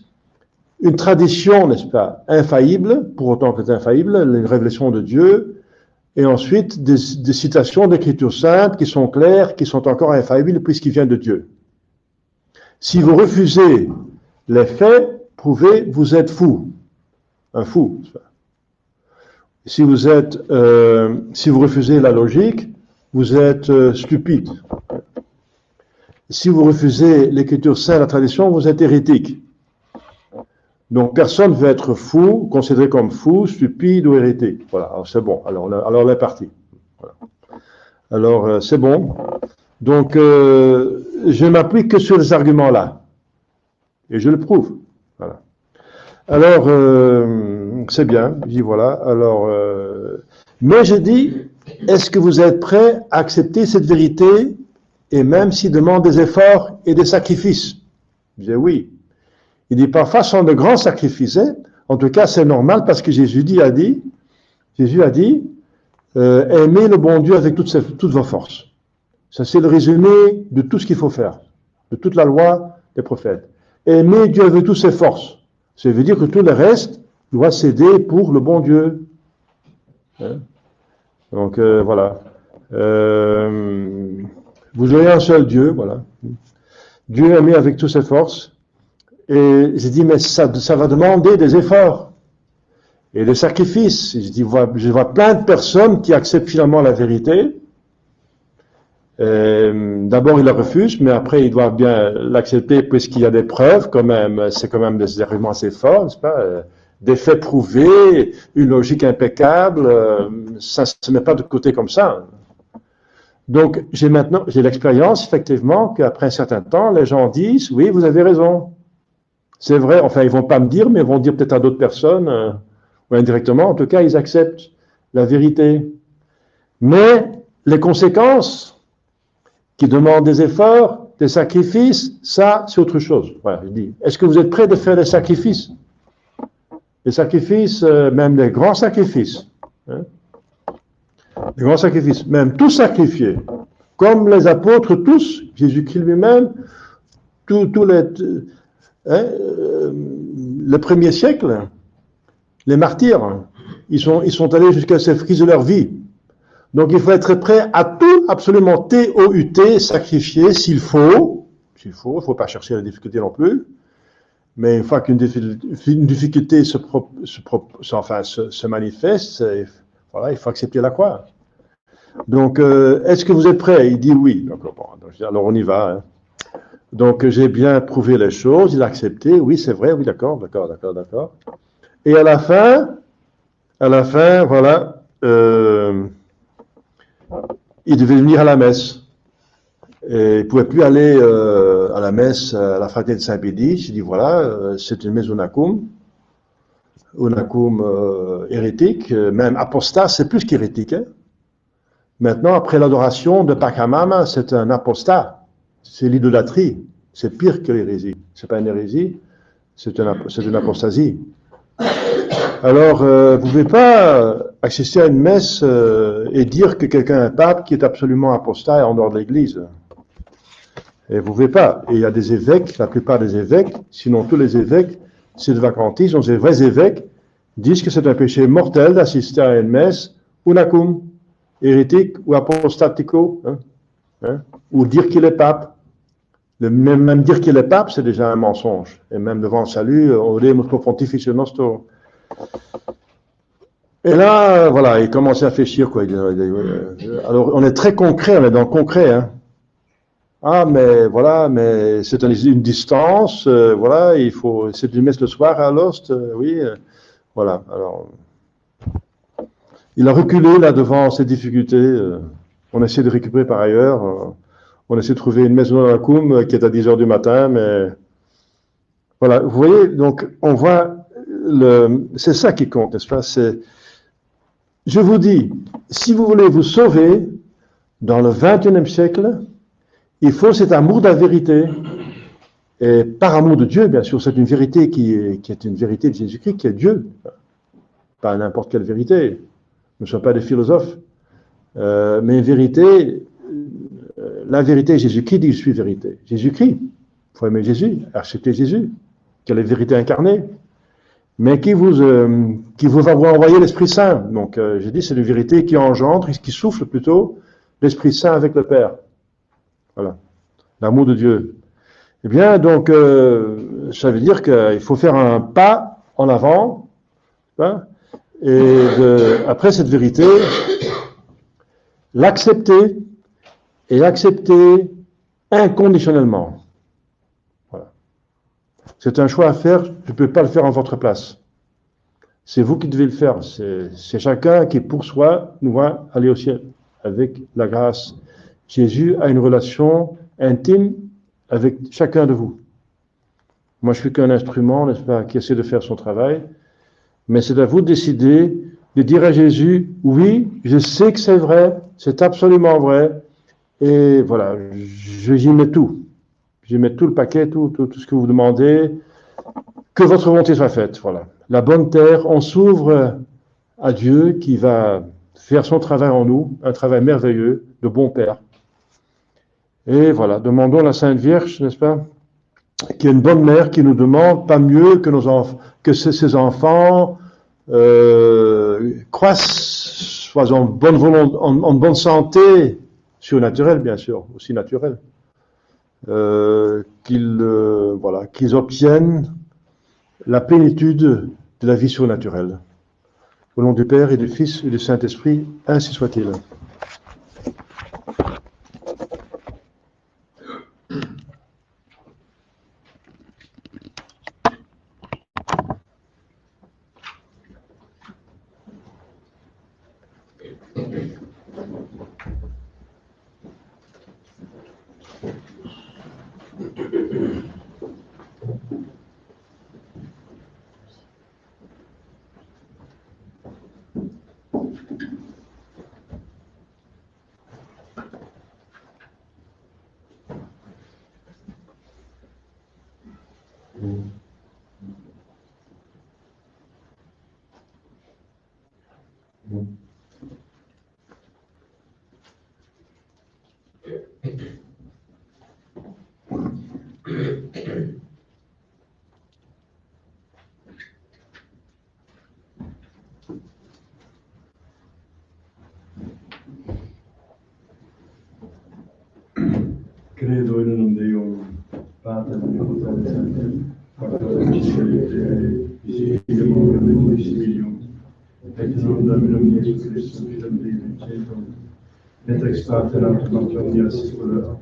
une tradition, n'est-ce pas, infaillible, pour autant que c'est infaillible, une révélation de Dieu, et ensuite des citations d'Écriture sainte qui sont claires, qui sont encore infaillibles puisqu'ils viennent de Dieu. Si vous refusez les faits prouvés, vous êtes fou, un fou. Si vous refusez la logique, vous êtes stupide. Si vous refusez l'Écriture sainte, la tradition, vous êtes hérétique. Donc, personne ne veut être fou, considéré comme fou, stupide ou hérétique. Voilà, alors c'est bon. Alors on est parti. Voilà. Alors, c'est bon. Donc, je ne m'applique que sur les arguments-là. Et je le prouve. Voilà. Alors, c'est bien. Je dis voilà. Alors, mais je dis, est-ce que vous êtes prêts à accepter cette vérité, et même s'il demande des efforts et des sacrifices? Je dis oui. Il dit parfois ce sont de grands sacrifices. Hein? En tout cas, c'est normal parce que Jésus a dit, aimez le bon Dieu avec toutes vos forces. Ça, c'est le résumé de tout ce qu'il faut faire, de toute la loi des prophètes. Aimer Dieu avec toutes ses forces. Ça veut dire que tout le reste doit céder pour le bon Dieu. Hein? Donc, voilà. Vous aurez un seul Dieu, voilà. Dieu aimé avec toutes ses forces. Et j'ai dit, mais ça va demander des efforts et des sacrifices. Je vois plein de personnes qui acceptent finalement la vérité. D'abord, ils la refusent, mais après, ils doivent bien l'accepter puisqu'il y a des preuves, quand même. C'est quand même des arguments assez forts, n'est-ce pas? Des faits prouvés, une logique impeccable. Ça ne se met pas de côté comme ça. Donc, j'ai l'expérience, effectivement, qu'après un certain temps, les gens disent, oui, vous avez raison. C'est vrai, enfin, ils vont pas me dire, mais ils vont dire peut-être à d'autres personnes, ou indirectement, en tout cas, ils acceptent la vérité. Mais les conséquences, qui demandent des efforts, des sacrifices, ça, c'est autre chose. Voilà, je dis, est-ce que vous êtes prêts de faire des sacrifices? Des sacrifices, même des grands sacrifices. Hein? Des grands sacrifices, même tout sacrifier. Comme les apôtres tous, Jésus-Christ lui-même, tous les... le premier siècle, les martyrs, ils sont allés jusqu'à sacrifier leur vie. Donc il faut être prêt à tout, absolument T-O-U-T, sacrifier s'il faut, il faut pas chercher la difficulté non plus, mais une fois qu'une difficulté se manifeste, voilà, il faut accepter la croix. Donc, est-ce que vous êtes prêts? Il dit oui. Donc, bon, alors on y va. Hein. Donc, j'ai bien prouvé les choses, il a accepté, oui, c'est vrai, oui, d'accord. Et à la fin, voilà, il devait venir à la messe. Et il ne pouvait plus aller à la messe à la fraternité de Saint-Pédis. J'ai dit, voilà, c'est une messe Unacum hérétique, même apostat, c'est plus qu'hérétique. Hein. Maintenant, après l'adoration de Pachamama, c'est un apostat. C'est l'idolâtrie. C'est pire que l'hérésie. C'est pas une hérésie, c'est une apostasie. Alors, vous ne pouvez pas assister à une messe et dire que quelqu'un est un pape qui est absolument apostat et en dehors de l'Église. Et vous ne pouvez pas. Et il y a des évêques, la plupart des évêques, sinon tous les évêques, c'est des vacantistes, donc les vrais évêques disent que c'est un péché mortel d'assister à une messe Unacum, hérétique ou apostatico. Hein. Hein? Ou dire qu'il est pape. Même dire qu'il est pape, c'est déjà un mensonge. Et même devant le salut, on dit notre pontifice nostro. Et là, voilà, il commençait à réfléchir, quoi. Alors, on est très concret, on est dans le concret, hein. Ah, mais voilà, mais c'est une distance, voilà, c'est une messe le soir à l'Ost, oui, voilà. Alors, il a reculé là devant ces difficultés. On essaie de récupérer par ailleurs. On essaie de trouver une maison à la Coum qui est à 10h du matin, mais voilà, vous voyez, donc on voit, c'est ça qui compte, n'est-ce pas? Je vous dis, si vous voulez vous sauver dans le XXIe siècle, il faut cet amour de la vérité, et par amour de Dieu, bien sûr, c'est une vérité qui est une vérité de Jésus-Christ, qui est Dieu, pas n'importe quelle vérité. Nous ne sommes pas des philosophes, mais une vérité. La vérité, Jésus-Christ dit je suis vérité. Jésus-Christ, il faut aimer Jésus, accepter Jésus, qui est la vérité incarnée, mais qui vous va vous envoyer l'Esprit Saint. Donc, j'ai dit, c'est une vérité qui engendre, qui souffle plutôt l'Esprit Saint avec le Père. Voilà, l'amour de Dieu. Eh bien, donc, ça veut dire qu'il faut faire un pas en avant, hein, et après cette vérité, l'accepter, et l'accepter inconditionnellement. Voilà. C'est un choix à faire, je ne peux pas le faire en votre place. C'est vous qui devez le faire. C'est chacun qui, pour soi, nous va aller au ciel avec la grâce. Jésus a une relation intime avec chacun de vous. Moi, je suis qu'un instrument, n'est-ce pas, qui essaie de faire son travail. Mais c'est à vous de décider de dire à Jésus, oui, je sais que c'est vrai, c'est absolument vrai. Et voilà, j'y mets tout. J'y mets tout le paquet, tout ce que vous demandez. Que votre volonté soit faite, voilà. La bonne terre, on s'ouvre à Dieu qui va faire son travail en nous, un travail merveilleux de bon Père. Et voilà, demandons à la Sainte Vierge, n'est-ce pas, qui est une bonne mère, qui nous demande pas mieux que ses enfants croissent, soient en bonne volonté, en bonne santé, surnaturelle bien sûr, aussi naturelle, qu'ils obtiennent la plénitude de la vie surnaturelle. Au nom du Père et du Fils et du Saint-Esprit, ainsi soit-il. Credo in un Dio, Padre, Omnipotente, Creator Visibilum et Invisibilum, et non Dominum Iesus Christus, Fidem Dei Vincentum, et ex parte autem omnia secula,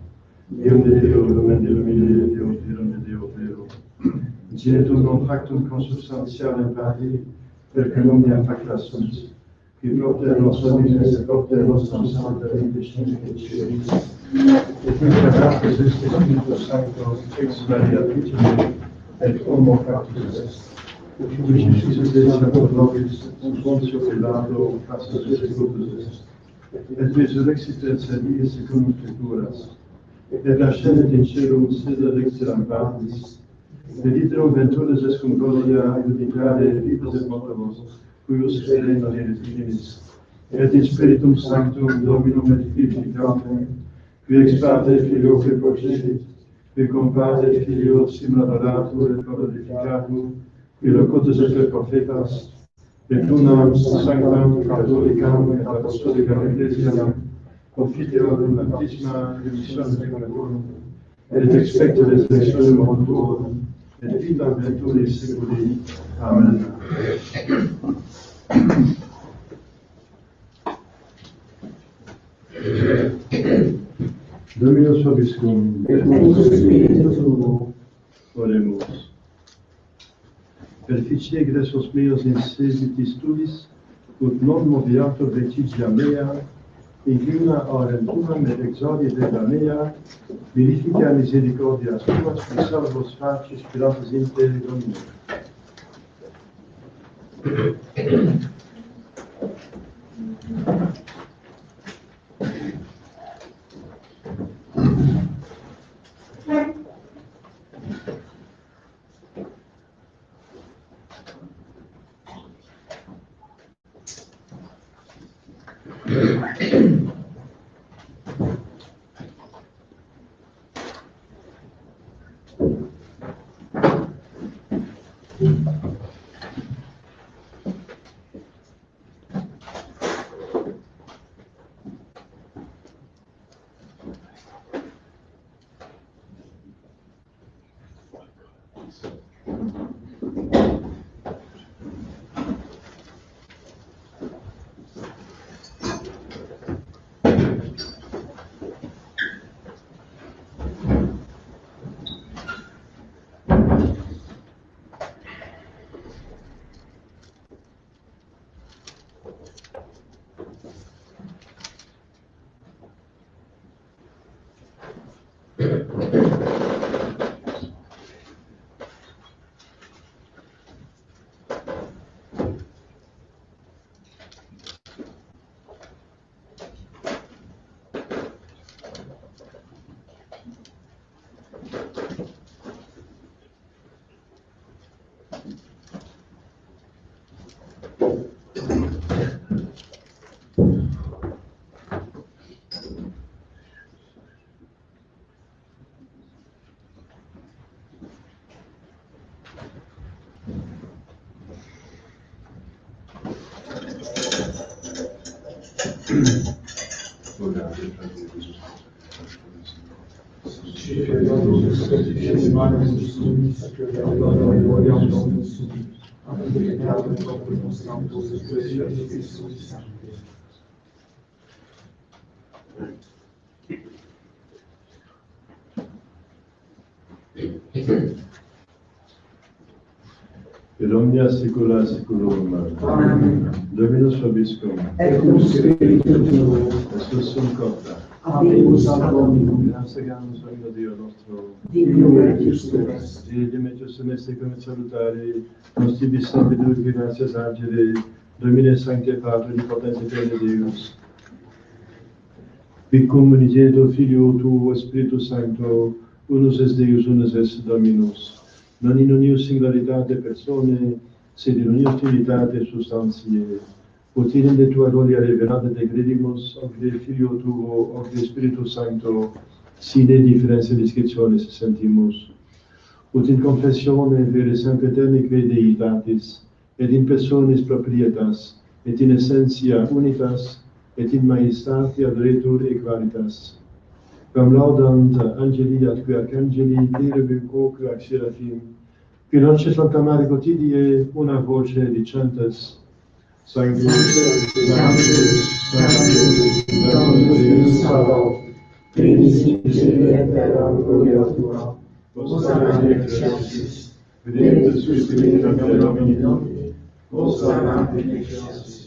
Deum de Deo, Lumen de Lumine, Deum Virum de Deo Vero, Genitum non factum consubstantialem Pari, perque omnia facta sunt, qui propter nostra dignus et propter nostram sancta vita et cieli, et qui creatus est Spiritus Sancto, ex Maria Virgine, et homo factus est. Qui Jesus Deus nobis, Pontio Pilato, passus executus est. Et resurrexit et sedie secundum scripturas. Et ascendit in caelum sede dexteram Patris. Et iterum venturis est cum gloria judicare vivos et mortuos, cuius serena divinis. Et in Spiritum Sanctum Dominum et vivificantem, qui ex parte Filio que procedit, qui cum Padre et Filio simul adoratur et glorificatur, qui locutus et per prophetas, et unam sanctam catholicam et apostolicam ecclesiam, confiteorum baptisma remissionem peccatorum, et expecto resurrectionem mortuorum, et vitam virtutis seculi. Amen. Dominus vobiscum, et cum spiritu tuo. Oremus. Perficie egressos meos in se vitis tuis, ut non moviatur vestigia mea, inclina aurentumam et exaudi della mea, verifica misericordias tuas, qui salvos facis spiratus inter Domini. Et omnia saecula saeculorum. Amen. Dominus vobiscum. Et cum spiritu tuo. Estus sum corda. Habemus ad Dominum. Graciamus omnia Dio nostro. Dignum et justum est. Dei dimetus semeste come salutare, nostri bissambi dulci gratias angeli, Domine Sancte Patri, potente Plene Deus. Vicum unigenitor Filio Tuo, Spiritus Sancto, unus est Deus, unus est Dominus. Non in unius singularitate personae, sed in unius trinitate substantiae. Ut in de tua gloria revelata te credimus, ob de Filio Tuo, ob de Spiritus Sancto, sine differentia discretionis sentimus. Ut in confessione vere sempiternique Deitatis, et in personis proprietas, et in essentia unitas, et in majestate adoretur equalitas. Quam laudant angeli atque arcangeli, cherubim quoque ac seraphim, qui noces proclamare quotidie una voce dicentes, Sanctus, Sanctus, Sanctus, Dominus Deus Sabaoth, primis in cielo et terra gloria tua, Hosanna in excelsis, benedictus qui venit ad Domini, Hosanna in excelsis.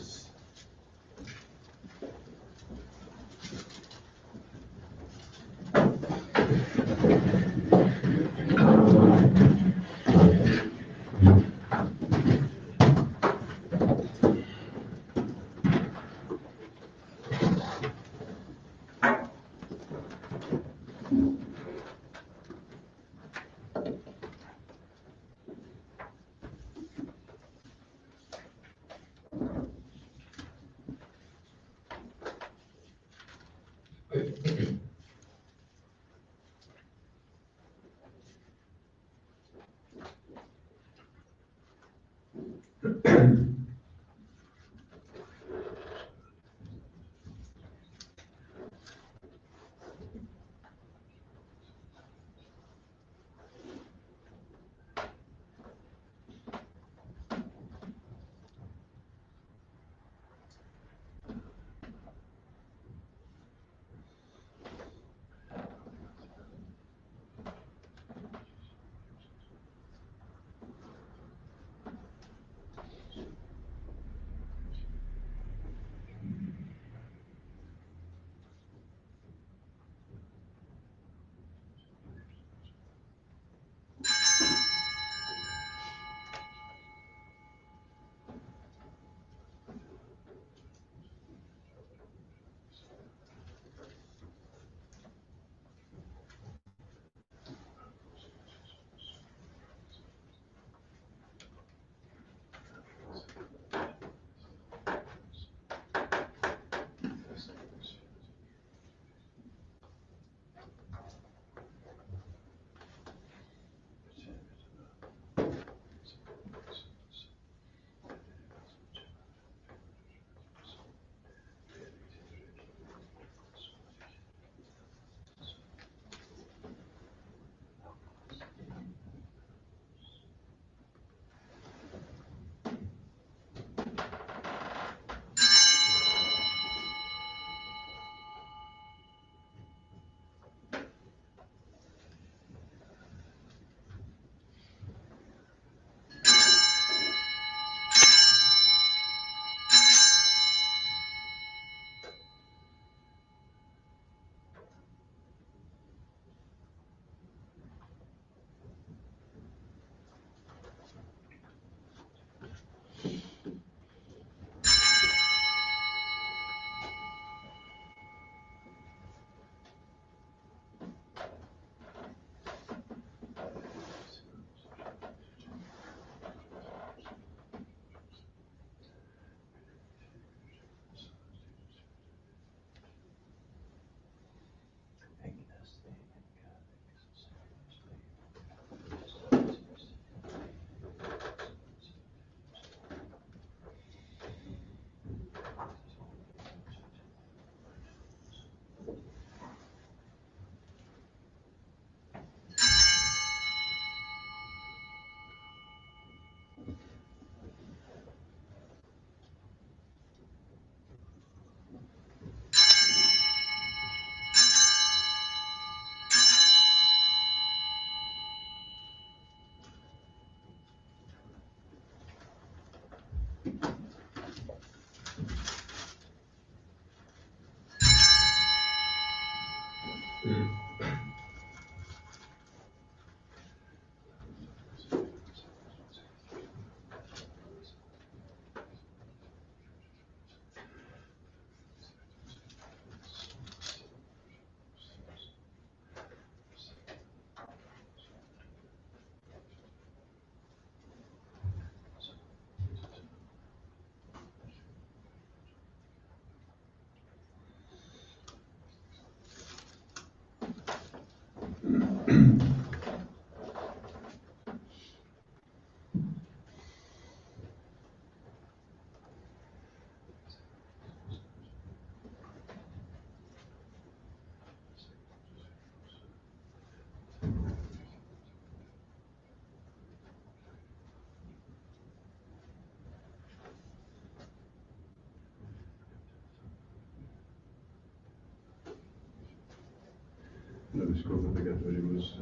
Vescovo Peccatoribus.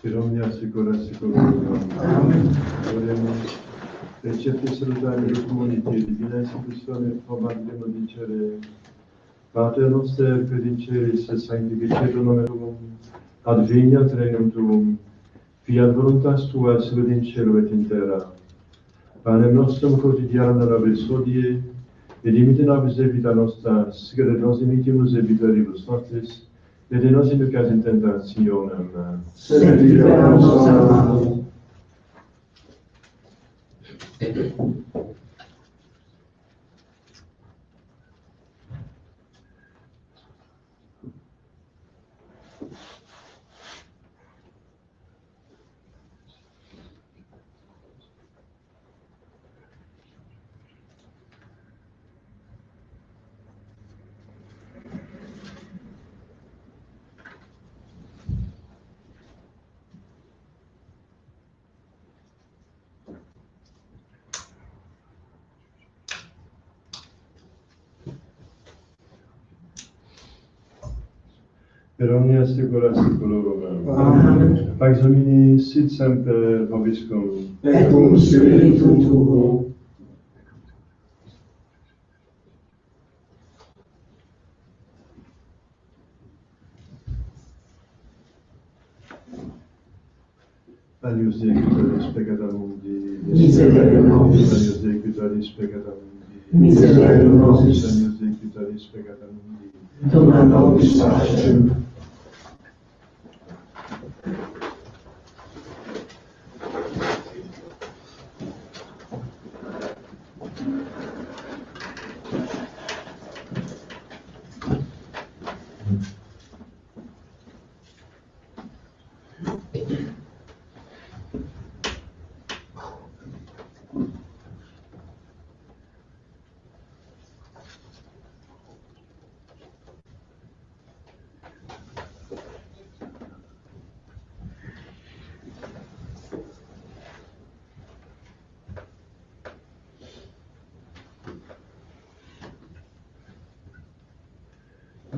Per ogni assicurazione. Amen. Oremus. Per certe salutare le comunità di divina istituzione, comandemo dicere, Pater noster, che in ceris, sanctificetur nomen tuum, adveniat regnum tuum, fiat voluntas tua, sicut in cielo et in terra. Panem nostrum quotidianum nobis hodie, et dimite nobis debita nostra, sicut et nos dimitimus debitoribus nostris, et de nos inducas in tentationem. Sed libera nos a malo. Per ogni assicurazione. Amen. Pax Domini sit semper vobiscum. Et cum spiritu tuo. Alius Decutoris peccata mundi. Miserere nobis. Alius Decutoris peccata mundi. Miserere nobis. Alius Decutoris peccata mundi. Dona nobis pacem.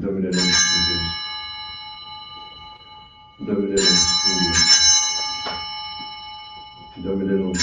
Domine Deus. Domine Deus. Domine Deus.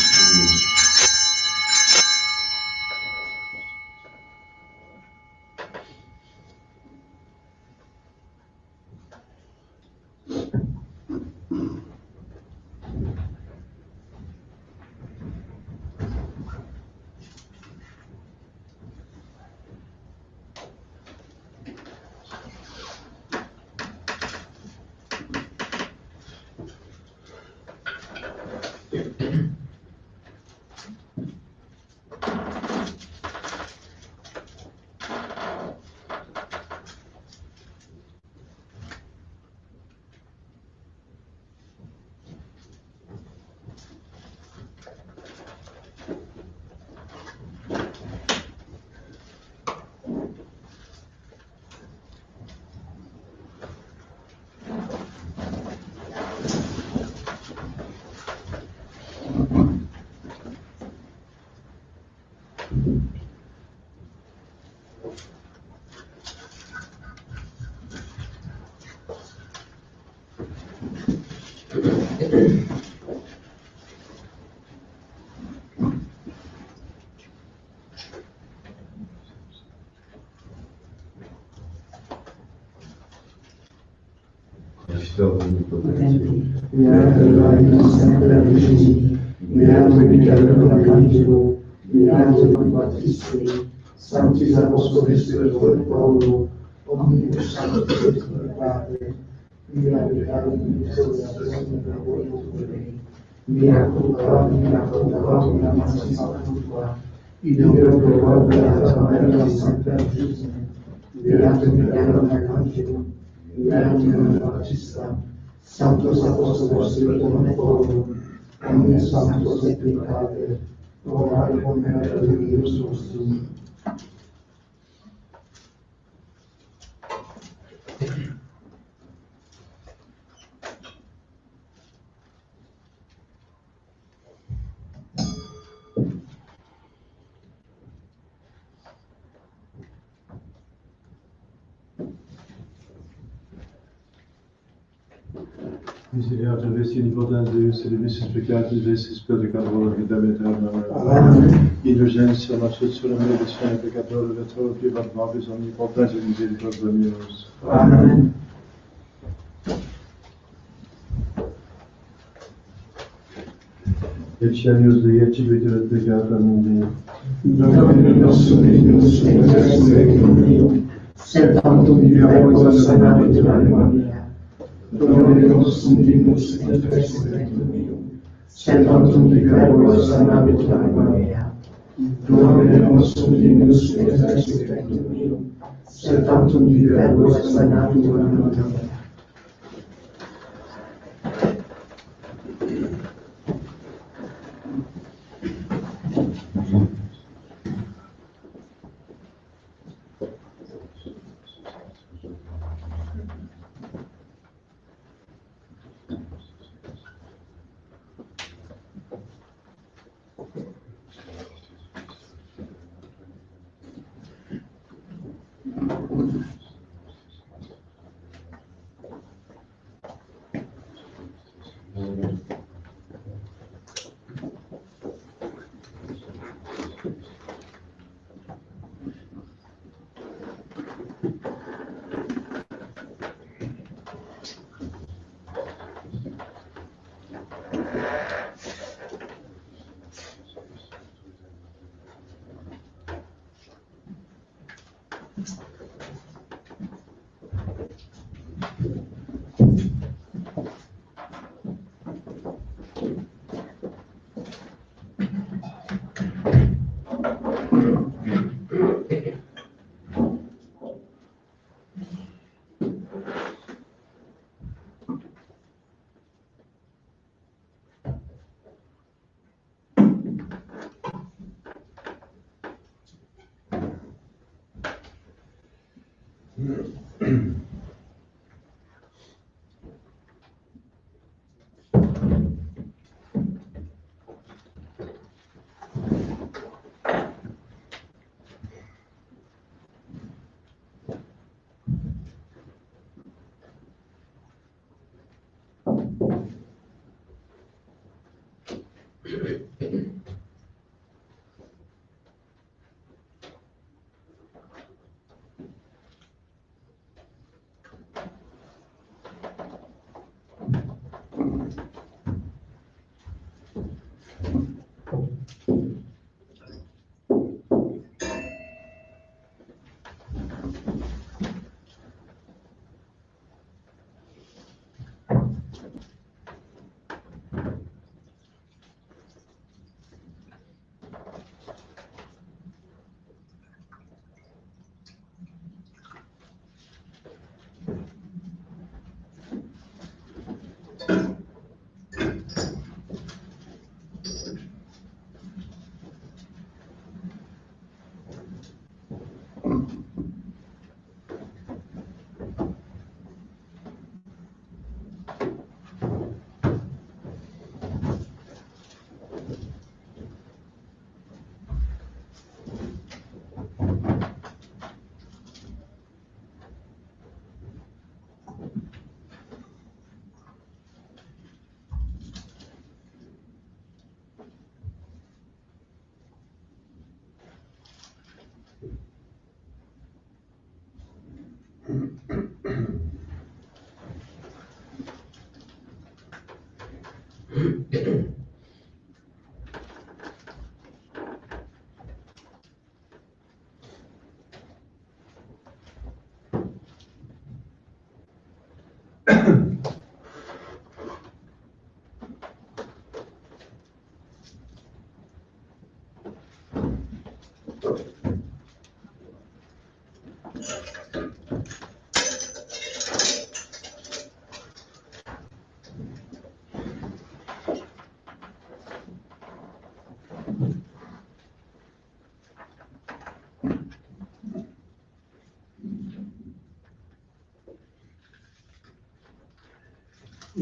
Potenti, viate laetus semper vicini, viate vita vacantibus, beatum Baptisti, sanctis apostolis Petro et Paulo, omnibus sanctis et Pater, via vicarium misericordiae Dei, mea culpa, mea massima tua, idem pro Maria Sancta Virgine, beatum Miguel Arcangelo, beatum Baptista, sanctos apostolos Petro et Paulo, omnes sanctos et Pater, ora et pomena Deus nostrum. Misericorde vesti omnipotens Deus, et remissis peccatis vestis peccator vita aeterna. Amen. Indulgentia absolutionem medici peccator retro privat nobis omnipotens et misericordia meus. Amen. Ecce de ecce peccata mundi. Domine nostrum Deus, et resurrectum meum, sed tantum via voix sanabitur anima mea. Domine nostrum Deus, et resurrectum meum, sed tantum via voix sanabitur anima mea. Domine nostrum Deus, et resurrectum meum, sed tantum via voix sanabitur anima mea.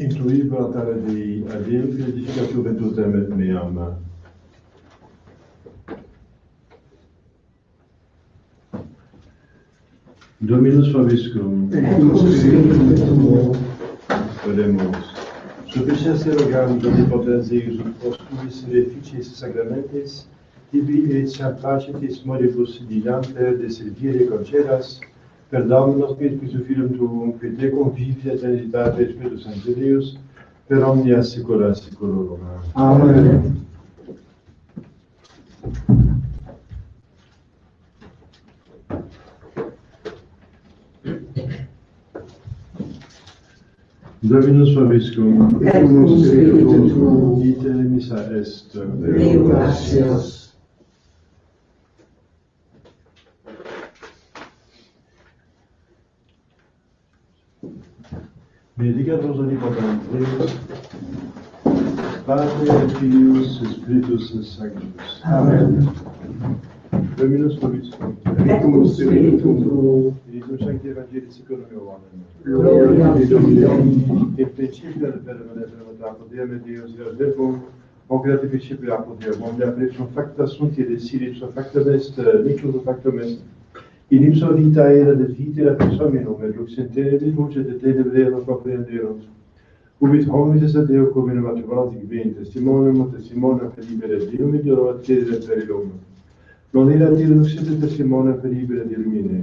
intuïbil altare Dei, adem edificatio ventutem et meam. Dominus vobiscum. Oremus. Sufficientia rogamus omnipotens Deus ut postulis beneficis sacramentis, tibi et sanctacitis moribus dilanter de servire concedas, per Dominus Christus Filium Tuum, qui te convivi aeternitate Spiritus Sancti Deus, per omnia saecula saeculorum. Amen. Dominus vobiscum. Et cum spiritu tuo. Ite missa est. Deo gratias. Benedicat vos omnipotens Deus, Pater et Filius et Spiritus Sanctus. Amen. Dominus vobiscum. Et cum spiritu tuo. Iusum Sancti Evangelii secundum Ioannem. Gloria Dei Domini. In principio ad Deum Deus et Verbum, hoc erat in principio apud Deum, omnia precium facta sunt et desiderim sum factum est, nihil factum est. In ipso vita era de vitera pers hominum, et lux in tenebris luce de tenebrea comprehenderos. Ubit hominis ad Deo convenum attribulat igvent, testimonium per libere Deum et Deum et credere per illum. Non erat ille lux in testimonium per libere illumine.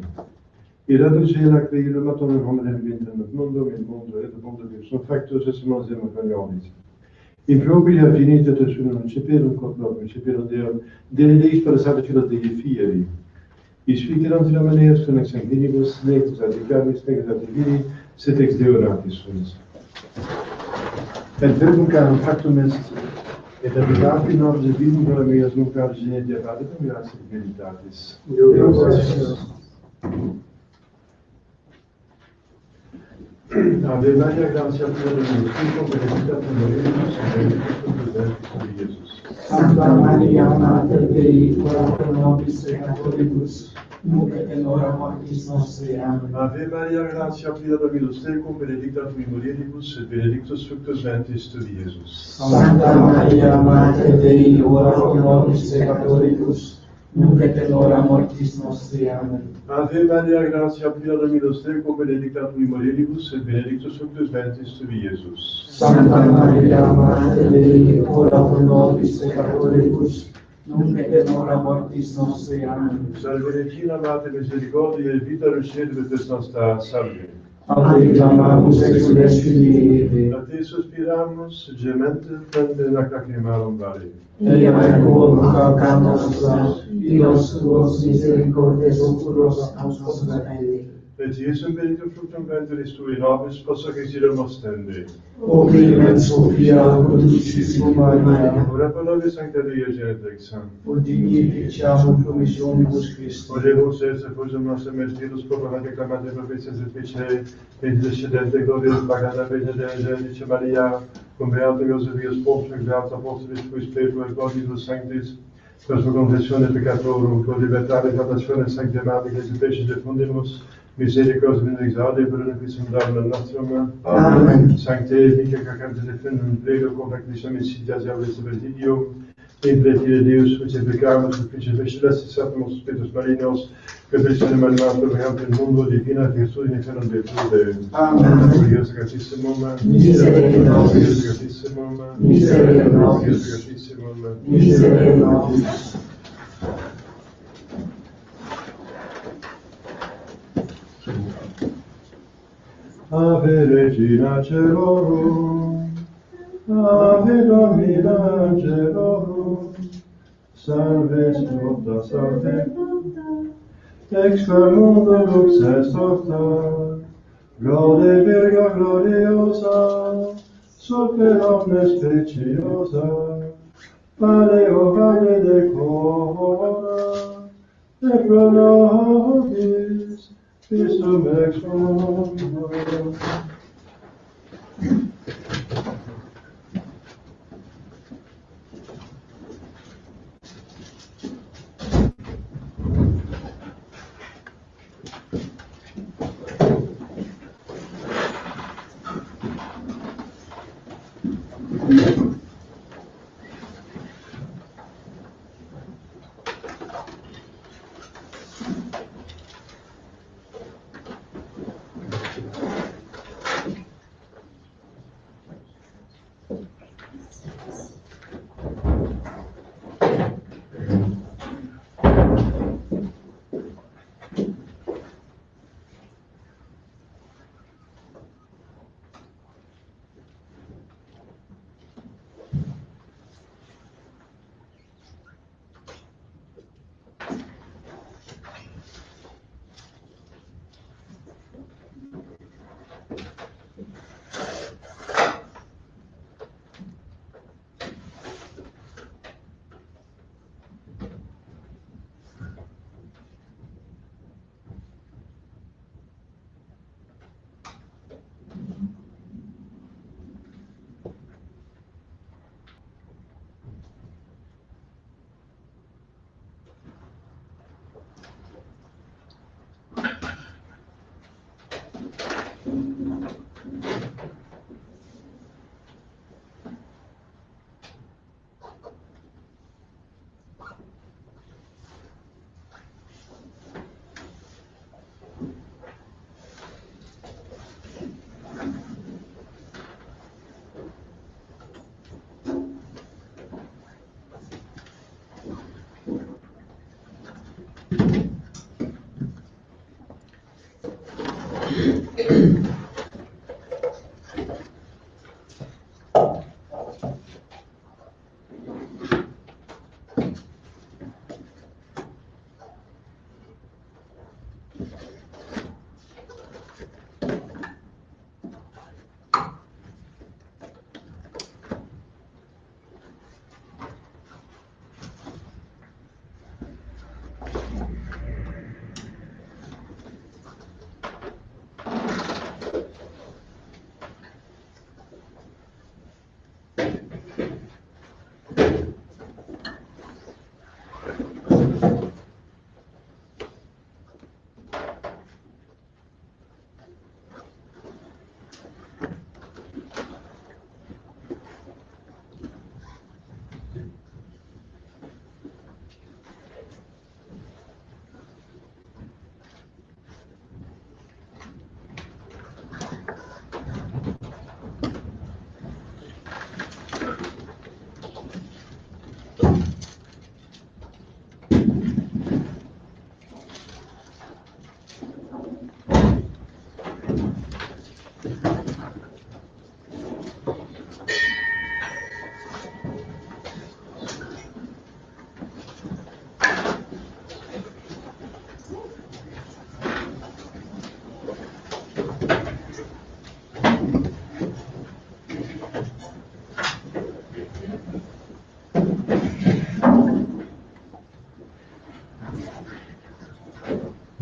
Erat cela que illum atomum hominem vintem et mundum et mundo et mundo sum factus est non sema coniovis. In probilia finita tessunum ceperum corporum, ceperum Deum, Deus per sanctificat Dei fieri. Isficeram in maneras con ex sanguinibus, nec adicamis, nec divini, sed ex Deo natis sunt. Et verbum canem factum est, et habitavit in nobis et vivum per meas nunc argine et aditum gratia et veritatis. Deo gratias. Ave Maria, gratia plena Dominus tecum, benedicta tu mulieribus, et benedictus fructus ventris tui, Iesus. Santa Maria, Mater Dei, ora pro nobis peccatoribus, nunc et in hora mortis nostre. Amen. Ave Maria, gratia plena Dominus tecum, benedicta tu mulieribus, et benedictus fructus ventris tui, Iesus. Santa Maria, Mater Dei, ora pro nobis peccatoribus, nunc et in hora mortis nostre. Amen. Ave Maria, gratia plena Dominus tecum, benedicta tu mulieribus, et benedictus fructus ventris tui, Iesus. Santa Maria, Mater Dei, ora pro nobis peccatoribus, nunc et in hora mortis nostre. Amen. Salve Regina, Mater misericordiae, et vita recepit nostra, salve. A te clamamus exules Filii, A te suspiramus, gemente, plende lacrimarum vale. Ea equum calca nostra, Dios tuos misericordes oculos nos repelli. Et Iesum benedictum fructum ventris tui nobis, possa que siremus tende. O clemens Sophia, Dulcissima Maria, Ora pro nobis Sancta Dei Genetexam. ut dignificiamur promissionibus Christi. Oremus et effusum nostrum et Spiritus propagate clamate profetias et ficere, et descendente glorias pagana benedicta Maria, cum beato Iosepius Pontius, beato Apostolis cui Spiritu et Godibus Sanctis, per sua confessione peccatorum, pro libertare et salvazione Sancti Mater, et pescis et fundimus, misericors benedictade per beneficium Domini nostrum. Amen. Sancte Mica cacantes defendum prego confectis homicidias diabolis subvertidium, in pretire Deus ut implicamus et principes celestis sappimus spiritus marinos, que personam animatum veant in mundo divina virtudine fenum virtude. Amen. Glorious gratissimum, Miserere nobis. glorious gratissimum, Miserere nobis. glorious gratissimum. Miserere nobis. Ave Regina Celorum, Ave Domina Angelorum, Salve Sota Salve, ex mundo lux est orta, Glode Virgo gloriosa, super omnes preciosa, Paleo vale de cora, et pro nobis, Christum ex mundo.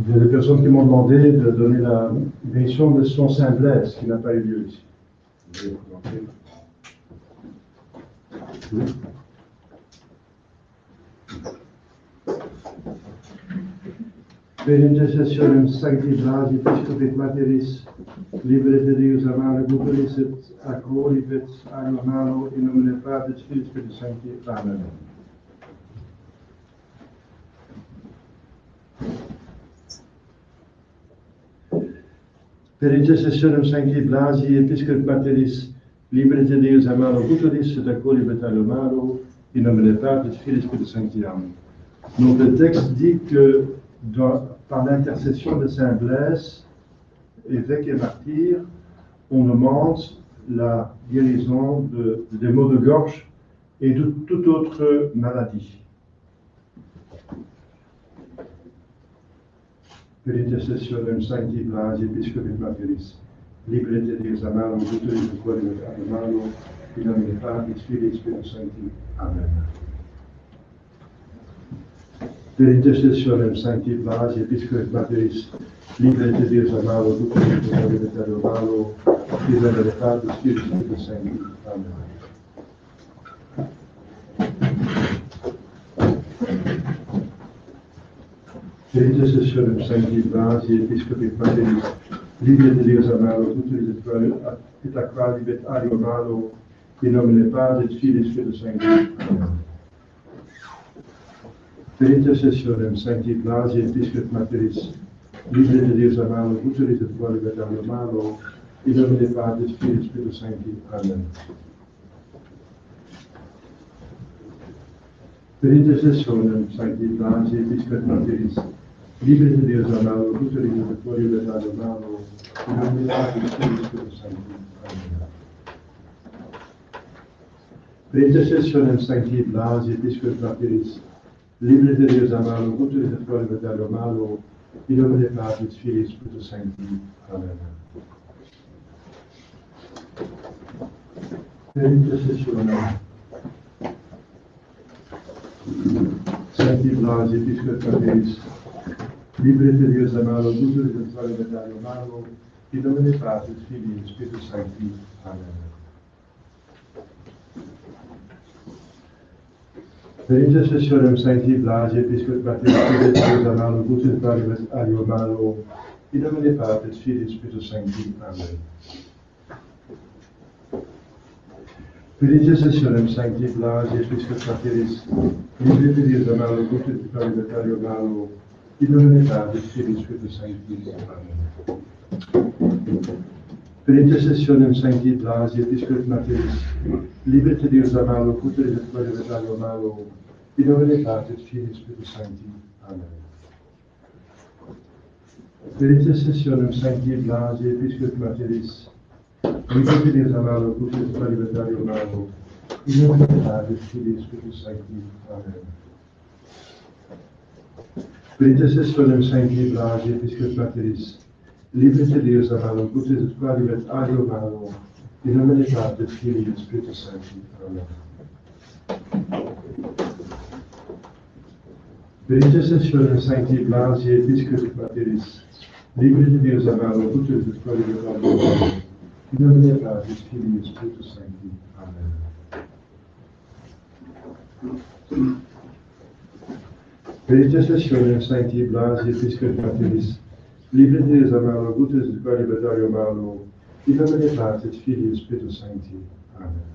Il y a des personnes qui m'ont demandé de donner la bénédiction de son Saint Blaise, qui n'a pas eu lieu ici. Je vais vous montrer. Oui. Per intercessionem Sancti Blasi, Episcopit Materis, Libere Deus amare Guberis et accolibet animalo in nomine Patris Filii Spiritus Sancti. Amen. Per intercessionem Sancti Blasi, Episcopit Materis, Libere Deus amare Guberis et accolibet animalo in nomine Patris Filii Spiritus Sancti. Amen. Donc le texte dit que par l'intercession de Saint Blaise, évêque et martyr, on demande la guérison des maux de gorge et de toute autre maladie. Per intercessionem Sancti Blasi, Episcopit Materis, Libere Deus amaro, Guberis et accolibet animalo, in nomine Patris Filii Spiritus Sancti. Amen. Per intercessionem Sancti Blasi, Episcopit Materis, Libere Deus amaro, Guberis et accolibet animalo, in nomine Patris Filii Spiritus Sancti. Amen. Per intercessionem Sancti Blasi, Episcopit Materis, Libere Deus amaro, Guberis et accolibet animalo, in nomine Patris, Filii, Spiritus Sancti. Amen. Per intercessionem Sancti Blasi et Discret Materis, Libre de Deus amalo, uterit et quali vetam malo, in nomine Patris, Filii, Spiritus Sancti. Amen. Per intercessionem Sancti Blasi et Discret Materis, Libre de Deus amalo, uterit et quali vetam malo, in nomine Patris, Filii, Spiritus Sancti. Amen. Per intercessionem Sancti Blasi et Discret Materis, Libre de Deus amalo, uterit et quali vetam malo, in nomine Patris, Filii, Spiritus Sancti. Amen. Per intercessionem Sancti Blasi et Discret Materis, Libre de Deus amalo, uterit et quali vetam malo, in nomine Patris, Filii, Spiritus Sancti. Amen. Per intercessionem Sancti Blasi et Discret Materis, Libre de Deus amalo, uterit et quali vetam malo, in nomine Patris, Filii, Spiritus Sancti. Amen. Per intercessionem Sancti Blasi et Discret Materis, Libre de Deus amalo, uterit et quali vetam malo, in nomine Patris, Filii, Spiritus Sancti. Amen. Per intercessionem Sancti Blasi et Discret Materis, Libre de Deus amalo, uterit et quali vetam malo, in nomine Patris, Filii, Spiritus Sancti. Amen. Per intercessionem Sancti Blasi et Discret Materis, Libre de Deus amalo, uterit et quali vetam malo, in nomine Patris, Filii, Spiritus Sancti. Amen. Per intercessionem Sancti Blasi et Discret Materis, Libre de Deus amalo, uterit et quali vetam malo, in nomine Patris, Filii, Spiritus Sancti. Amen. Per intercessionem Sancti Blasi et Discret Materis, Libre de Deus amalo, uterit et quali vetam malo, in nomine Patris, Filii, Spiritus Sancti. Amen. Per intercessionem Sancti Blasi et Discret Materis, Libre de Deus amalo, uterit et quali vetam malo, in nomine Patris, Filii, Spiritus Sancti. Amen.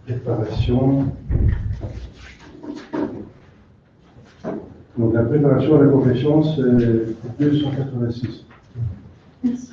Préparation. Donc la préparation à la confession, c'est 286. Merci.